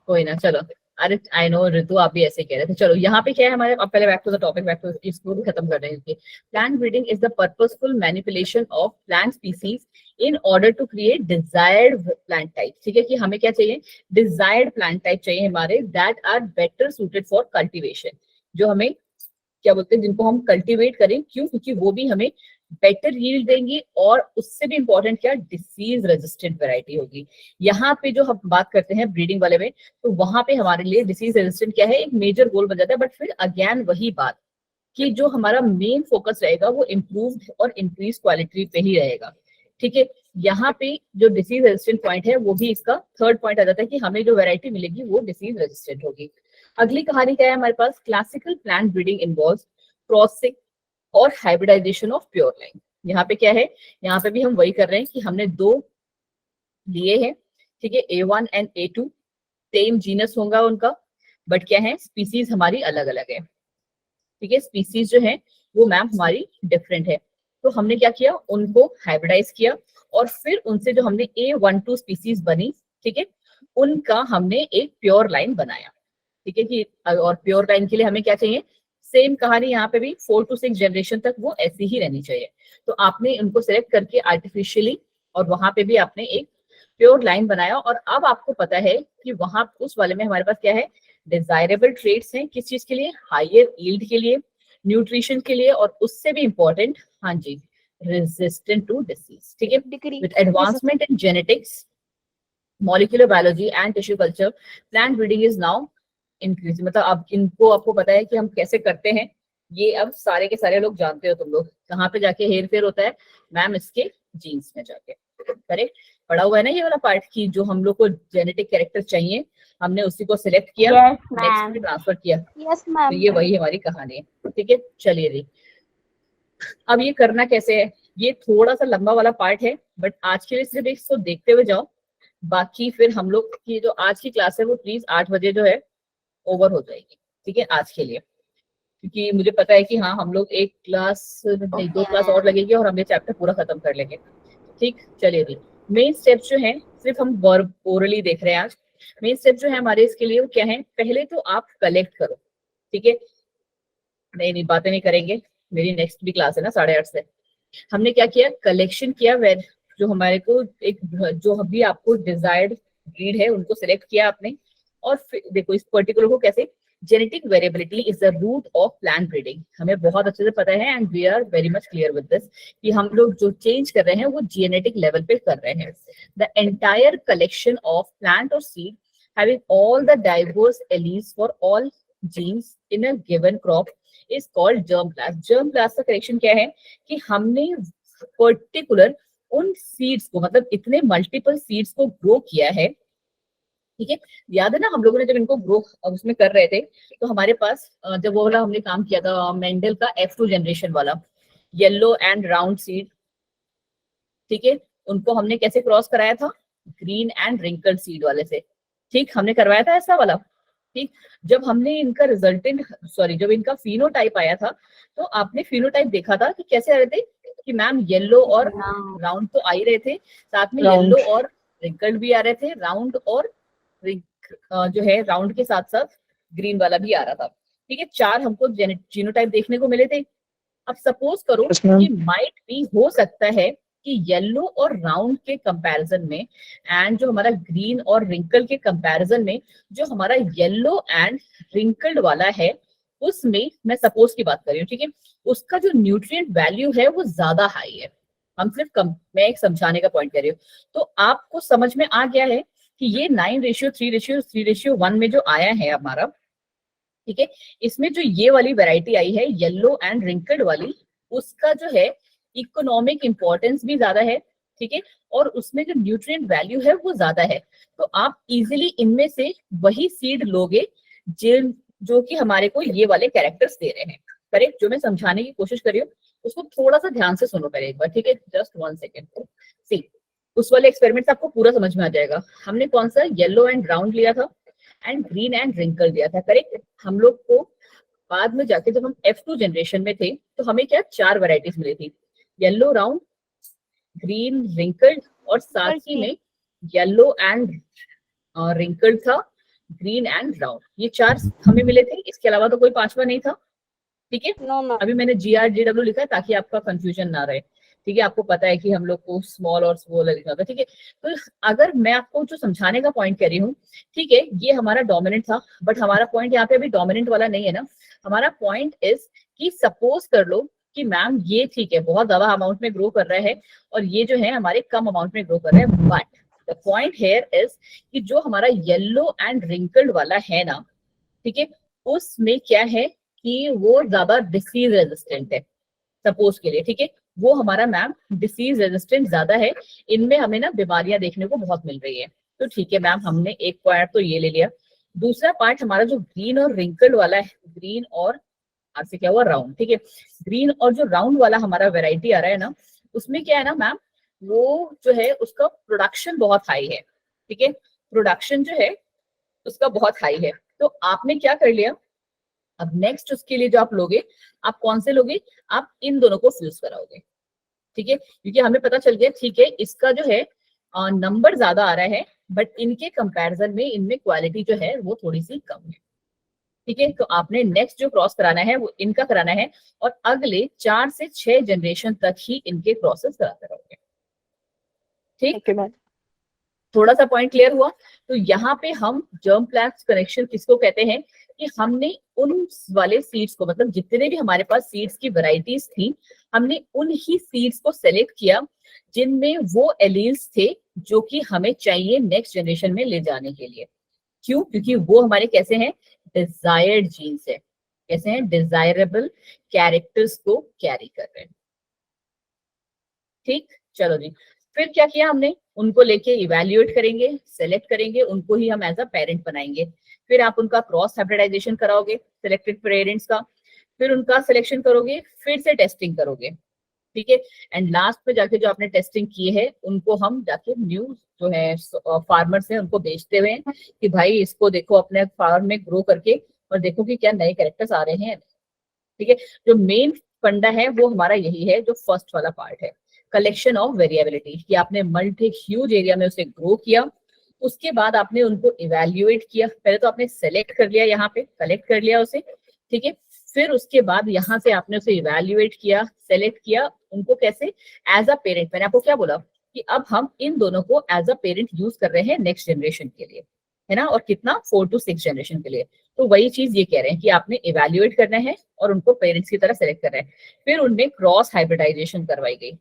कोई ना, चलो। अरे आई नो ऋतु, आप भी ऐसे कह रहे थे। चलो यहाँ पे क्या है हमारे, अब पहले back to the topic, back to इसको भी खत्म कर रहे हैं। Plant breeding is the purposeful manipulation of plant species in order to create desired plant type, ठीक है, कि हमें क्या चाहिए, डिजायर्ड प्लांट टाइप चाहिए हमारे, that are better suited for cultivation, जो हमें क्या बोलते हैं, जिनको हम कल्टीवेट करें, क्यों? क्योंकि वो भी हमें बेटर यील्ड देंगी, और उससे भी इंपॉर्टेंट क्या, डिसीज रेजिस्टेंट वैरायटी होगी। यहाँ पे जो हम बात करते हैं ब्रीडिंग वाले में, तो वहां पे हमारे लिए डिसीज रेजिस्टेंट क्या है, एक मेजर गोल बन जाता है। बट फिर अगेन वही बात कि जो हमारा मेन फोकस रहेगा वो इम्प्रूव्ड और इंक्रीज क्वालिटी पे ही रहेगा, ठीक है। यहाँ पे जो डिसीज रेजिस्टेंट पॉइंट है, वो भी इसका थर्ड पॉइंट आ जाता है कि हमें जो वैरायटी मिलेगी वो डिसीज रेजिस्टेंट होगी। अगली कहानी क्या है हमारे पास, classical plant breeding involves crossing और हाइब्रिडाइजेशन ऑफ प्योर लाइन। यहाँ पे क्या है, यहाँ पे भी हम वही कर रहे हैं कि हमने दो लिए हैं, ठीक है, A1 and A2, same genus होगा उनका, बट क्या है, स्पीसीज हमारी अलग अलग है, ठीक है। स्पीसीज जो है वो मैम हमारी डिफरेंट है, तो हमने क्या किया, उनको हाइब्रिडाइज किया, और फिर उनसे जो हमने A12 स्पीसीज बनी, ठीक है, उनका हमने एक प्योर लाइन बनाया, ठीक है। कि और प्योर लाइन के लिए हमें क्या चाहिए, सेम कहानी यहाँ पे भी 4 to 6 जनरेशन तक वो ऐसी ही रहनी चाहिए। तो आपने उनको सिलेक्ट करके आर्टिफिशियली, और वहां पे भी आपने एक प्योर लाइन बनाया, और अब आपको पता है कि वहां उस वाले में हमारे पास क्या है, डिजायरेबल ट्रेट्स हैं, किस चीज के लिए, हायर यील्ड के लिए, न्यूट्रिशन के लिए, और उससे भी इंपॉर्टेंट, हाँ जी, रेजिस्टेंट टू डिसीज, ठीक है। Degree with advancement in genetics, molecular biology and tissue culture, plant breeding is now increase, मतलब अब इनको आपको पता है कि हम कैसे करते हैं, ये अब सारे के सारे लोग जानते हो तुम लोग। कहाँ पे जाके हेर फेर होता है मैम? इसके जीन्स में जाके। करेक्ट, पढ़ा हुआ है ना ये वाला पार्ट की जो हम लोग को जेनेटिक कैरेक्टर चाहिए, हमने उसी को सिलेक्ट किया, Yes, नेक्स्ट ma'am. में ट्रांसफर किया। Yes, तो ma'am. ये वही हमारी कहानी है। ठीक है, चलिए जी। अब ये करना कैसे है, ये थोड़ा सा लंबा वाला पार्ट है, बट आज के लिए सिर्फ इसको देखते हुए जाओ। बाकी फिर हम लोग की जो आज की क्लास है वो प्लीज 8 बजे जो है ओवर हो जाएगी। ठीक है, आज के लिए, क्योंकि मुझे पता है कि हाँ हम लोग एक क्लास नहीं 2 क्लास और लगेगी और हम ये चैप्टर पूरा खत्म कर लेंगे। ठीक, चलिए जी। मेन स्टेप्स जो है सिर्फ हम वर्ब ओरली देख रहे हैं आज। मेन स्टेप जो है हमारे इसके लिए वो क्या है? पहले तो आप कलेक्ट करो। ठीक है, नहीं बातें नहीं करेंगे, मेरी नेक्स्ट भी क्लास है ना 8:30 से। हमने क्या किया? कलेक्शन किया। वेर जो हमारे को एक जो अभी आपको डिजायर्ड ब्रीड है उनको सिलेक्ट किया आपने, और फिर देखो इस पर्टिकुलर को कैसे, genetic variability is the root of plant breeding, हमें बहुत अच्छे से पता है and we are very much clear with this कि हम लोग जो चेंज कर रहे हैं वो जेनेटिक लेवल पे कर रहे हैं। The entire collection of plant और seed having all the diverse alleles for all genes in a given crop is called germ plasm. germ plasm का करेक्शन क्या है कि हमने पर्टिकुलर उन सीड्स को, मतलब इतने मल्टीपल सीड्स को ग्रो किया है। ठीक है, याद है ना हम लोगों ने जब इनको ग्रो उसमें कर रहे थे तो हमारे पास जब वो वाला हमने काम किया था मेंडल का F2 जनरेशन वाला, येलो एंड राउंड सीड। ठीक है, उनको हमने कैसे क्रॉस कराया था? ग्रीन एंड रिंकल्ड सीड वाले से। ठीक, हमने करवाया था ऐसा वाला। ठीक, जब हमने इनका रिजल्टेंट जब इनका फिनोटाइप आया था तो आपने फिनोटाइप देखा था कि कैसे आ रहे थे कि मैम येलो और राउंड तो आ ही रहे थे, साथ में येलो और रिंकल्ड भी आ रहे थे, राउंड और जो है राउंड के साथ साथ ग्रीन वाला भी आ रहा था। ठीक है, 4 हमको जीनोटाइप देखने को मिले थे। अब सपोज करो कि माइट भी हो सकता है कि येलो और राउंड के कंपैरिजन में एंड जो हमारा ग्रीन और रिंकल के कंपैरिजन में जो हमारा येलो एंड रिंकल्ड वाला है उसमें, मैं सपोज की बात कर रही हूँ, ठीक है, उसका जो न्यूट्रिएंट वैल्यू है वो ज्यादा हाई है। हम सिर्फ मैं एक समझाने का पॉइंट कर रही हूँ। तो आपको समझ में आ गया है कि ये 9:3:3:1 में जो आया है हमारा, ठीक है, इसमें जो ये वाली वैरायटी आई है येलो एंड रिंकल्ड वाली, उसका जो है इकोनॉमिक इंपॉर्टेंस भी ज्यादा है। ठीक है, और उसमें जो न्यूट्रिएंट वैल्यू है वो ज्यादा है। तो आप इजीली इनमें से वही सीड लोगे जो कि हमारे को ये वाले कैरेक्टर्स दे रहे हैं। करेक्ट, जो मैं समझाने की कोशिश कर रही हूँ उसको थोड़ा सा ध्यान से सुनो पहले एक बार। ठीक है, जस्ट 1 सेकेंड। सी, उस वाले एक्सपेरिमेंट आपको पूरा समझ में आ जाएगा। हमने कौन सा येलो एंड राउंड लिया था एंड ग्रीन एंड रिंकल दिया था। करेक्ट, हम लोग को बाद में जाके जब हम F2 जनरेशन में थे तो हमें क्या 4 वैरायटीज मिली थी, येलो, राउंड, ग्रीन, रिंकल्ड, और साथ ही में येलो एंड रिंकल्ड था, ग्रीन एंड राउंड। ये 4 हमें मिले थे, इसके अलावा तो कोई 5वां नहीं था। ठीक है, अभी मैंने GRGW लिखा है ताकि आपका कंफ्यूजन ना रहे। ठीक है, आपको पता है कि हम लोग को स्मॉल और स्मॉल लिखना होता है। ठीक है, तो अगर मैं आपको जो समझाने का पॉइंट कर रही हूँ, ठीक है, ये हमारा डोमिनेंट था, बट हमारा पॉइंट यहाँ पे अभी डोमिनेंट वाला नहीं है ना। हमारा पॉइंट इज कि सपोज कर लो कि मैम ये ठीक है बहुत ज्यादा अमाउंट में ग्रो कर रहा है और ये जो है हमारे कम अमाउंट में ग्रो कर रहा है, but the point here is कि जो हमारा येलो एंड रिंकल्ड वाला है ना, ठीक है, उसमें क्या है कि वो ज्यादा डिसीज रेजिस्टेंट है सपोज के लिए। ठीक है, वो हमारा मैम डिसीज रेजिस्टेंट ज्यादा है, इनमें हमें ना बीमारियां देखने को बहुत मिल रही है। तो ठीक है मैम, हमने एक पार्ट तो ये ले लिया। दूसरा पार्ट हमारा जो ग्रीन और रिंकल्ड वाला है, ग्रीन और से क्या हुआ राउंड। ठीक है, ग्रीन और जो राउंड वाला हमारा वेराइटी आ रहा है ना, उसमें क्या है ना मैम, वो जो है उसका प्रोडक्शन बहुत हाई है। ठीक है, प्रोडक्शन जो है उसका बहुत हाई है। तो आपने क्या कर लिया, अब नेक्स्ट उसके लिए जो आप लोगे, आप कौन से लोगे, आप इन दोनों को फ्यूज कराओगे। ठीक है, क्योंकि हमें पता चल गया ठीक है इसका जो है नंबर ज्यादा आ रहा है, बट इनके कंपैरिजन में इनमें क्वालिटी जो है वो थोड़ी सी कम है। ठीक है, तो आपने नेक्स्ट जो क्रॉस कराना है वो इनका कराना है, और अगले 4 से 6 जनरेशन तक ही इनके क्रॉसेस कराते रहोगे। ठीक, थोड़ा सा पॉइंट क्लियर हुआ। तो यहाँ पे हम जर्म प्लांट कनेक्शन किसको कहते हैं कि हमने उन वाले सीड्स को, मतलब जितने भी हमारे पास सीड्स की वैरायटीज थी, हमने उन ही सीड्स को सेलेक्ट किया जिनमें वो एलील्स थे जो कि हमें चाहिए नेक्स्ट जनरेशन में ले जाने के लिए। क्यों? क्योंकि वो हमारे कैसे हैं, डिजायर्ड जीन्स है। कैसे हैं, डिजायरेबल कैरेक्टर्स को कैरी कर रहे हैं। ठीक, चलो जी, फिर क्या किया हमने, उनको लेके इवेल्युएट करेंगे, सेलेक्ट करेंगे, उनको ही हम एज अ पेरेंट बनाएंगे। फिर आप उनका क्रॉस हाइब्रिडाइजेशन कराओगे सिलेक्टेड पेरेंट्स का, फिर उनका सिलेक्शन करोगे, फिर से टेस्टिंग करोगे, ठीक है। एंड लास्ट में जाके जो आपने टेस्टिंग की है उनको हम जाके न्यू जो है फार्मर्स हैं उनको बेचते हुए कि भाई इसको देखो अपने फार्म में ग्रो करके और देखो कि क्या नए कैरेक्टर्स आ रहे हैं, ठीक है। जो मेन फंडा है वो हमारा यही है, जो फर्स्ट वाला पार्ट है, कलेक्शन ऑफ वेरिएबिलिटी, कि आपने मल्टी ह्यूज एरिया में उसे ग्रो किया, उसके बाद आपने उनको इवेल्युएट किया। पहले तो आपने सेलेक्ट कर लिया, यहाँ पे कलेक्ट कर लिया उसे, ठीक है। फिर उसके बाद यहाँ से आपने उसे इवेल्युएट किया, सेलेक्ट किया, उनको कैसे, एज अ पेरेंट। मैंने आपको क्या बोला कि अब हम इन दोनों को एज अ पेरेंट यूज कर रहे हैं नेक्स्ट जनरेशन के लिए, है ना, और कितना 4 to 6 जनरेशन के लिए। तो वही चीज ये कह रहे हैं कि आपने इवेल्युएट करना है और उनको पेरेंट्स की तरह सेलेक्ट करना है। फिर उनमें क्रॉस हाइब्रिडाइजेशन करवाई गई,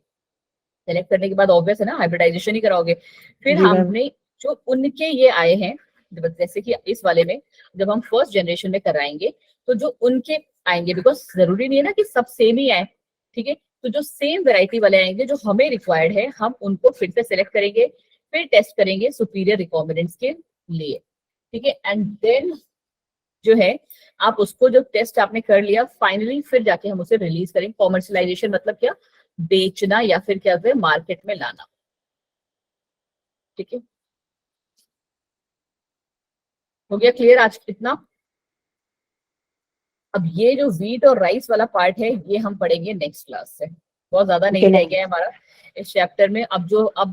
सेलेक्ट करने के बाद ऑब्वियस है ना हाइब्रिडाइजेशन ही कराओगे। फिर जी मैम। हमने जो उनके ये आए हैं, जैसे कि इस वाले में जब हम फर्स्ट जनरेशन में कराएंगे तो जो उनके आएंगे, बिकॉज जरूरी नहीं है ना कि सब सेम ही आए, ठीक है, तो जो सेम वैरायटी वाले आएंगे जो हमें रिक्वायर्ड है, हम उनको फिर से सेलेक्ट करेंगे, फिर टेस्ट करेंगे सुपीरियर रिकॉम्बिनेंट्स के लिए, ठीक है। एंड देन जो है आप उसको जो टेस्ट आपने कर लिया फाइनली, फिर जाके हम उसे रिलीज करेंगे। कॉमर्शलाइजेशन मतलब क्या, बेचना या फिर क्या है मार्केट में लाना, ठीक है। हो गया क्लियर आज इतना। अब ये जो वीट और राइस वाला पार्ट है ये हम पढ़ेंगे नेक्स्ट क्लास से, बहुत ज्यादा नहीं Okay, रह ma'am. गया है हमारा इस चैप्टर में। अब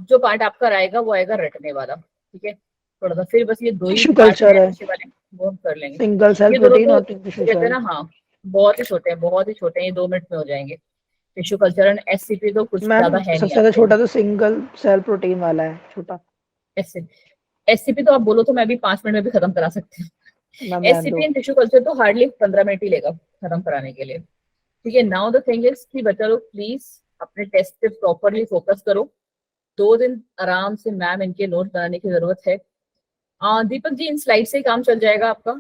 जो पार्ट आपका रहेगा वो आएगा रटने वाला, ठीक है। थोड़ा सा फिर बस ये दो ही टिश्यू पार्ट कल्चर है, पीछे वाले वो हम कर लेंगे। सिंगल सेल ये दोनों प्रोटीन तो और टिश्यू कहते हैं सेल। ना, हाँ बहुत ही छोटे हैं, बहुत ही छोटे हैं, ये 2 मिनट में हो जाएंगे। टिश्यू कल्चर एंड एससीपी तो कुछ मैम ज्यादा है सबसे नहीं ज्यादा आपके छोटा तो सिंगल सेल प्रोटीन वाला है, छोटा। एससीपी तो आप बोलो तो मैं भी 5 मिनट में भी खत्म करा सकती हूँ। मैम रहने एससीपी दो। एंड टिश्यू कल्चर तो हार्डली 15 मिनट ही लेगा खत्म कराने के लिए, ठीक है। नाउ द थिंग इज कि बच्चा लोग प्लीज अपने टेस्ट पे प्रॉपरली फोकस करो। 2 दिन आराम से मैम इनके नोट बनाने की जरूरत है। दीपक जी इन स्लाइड से ही काम चल जाएगा आपका,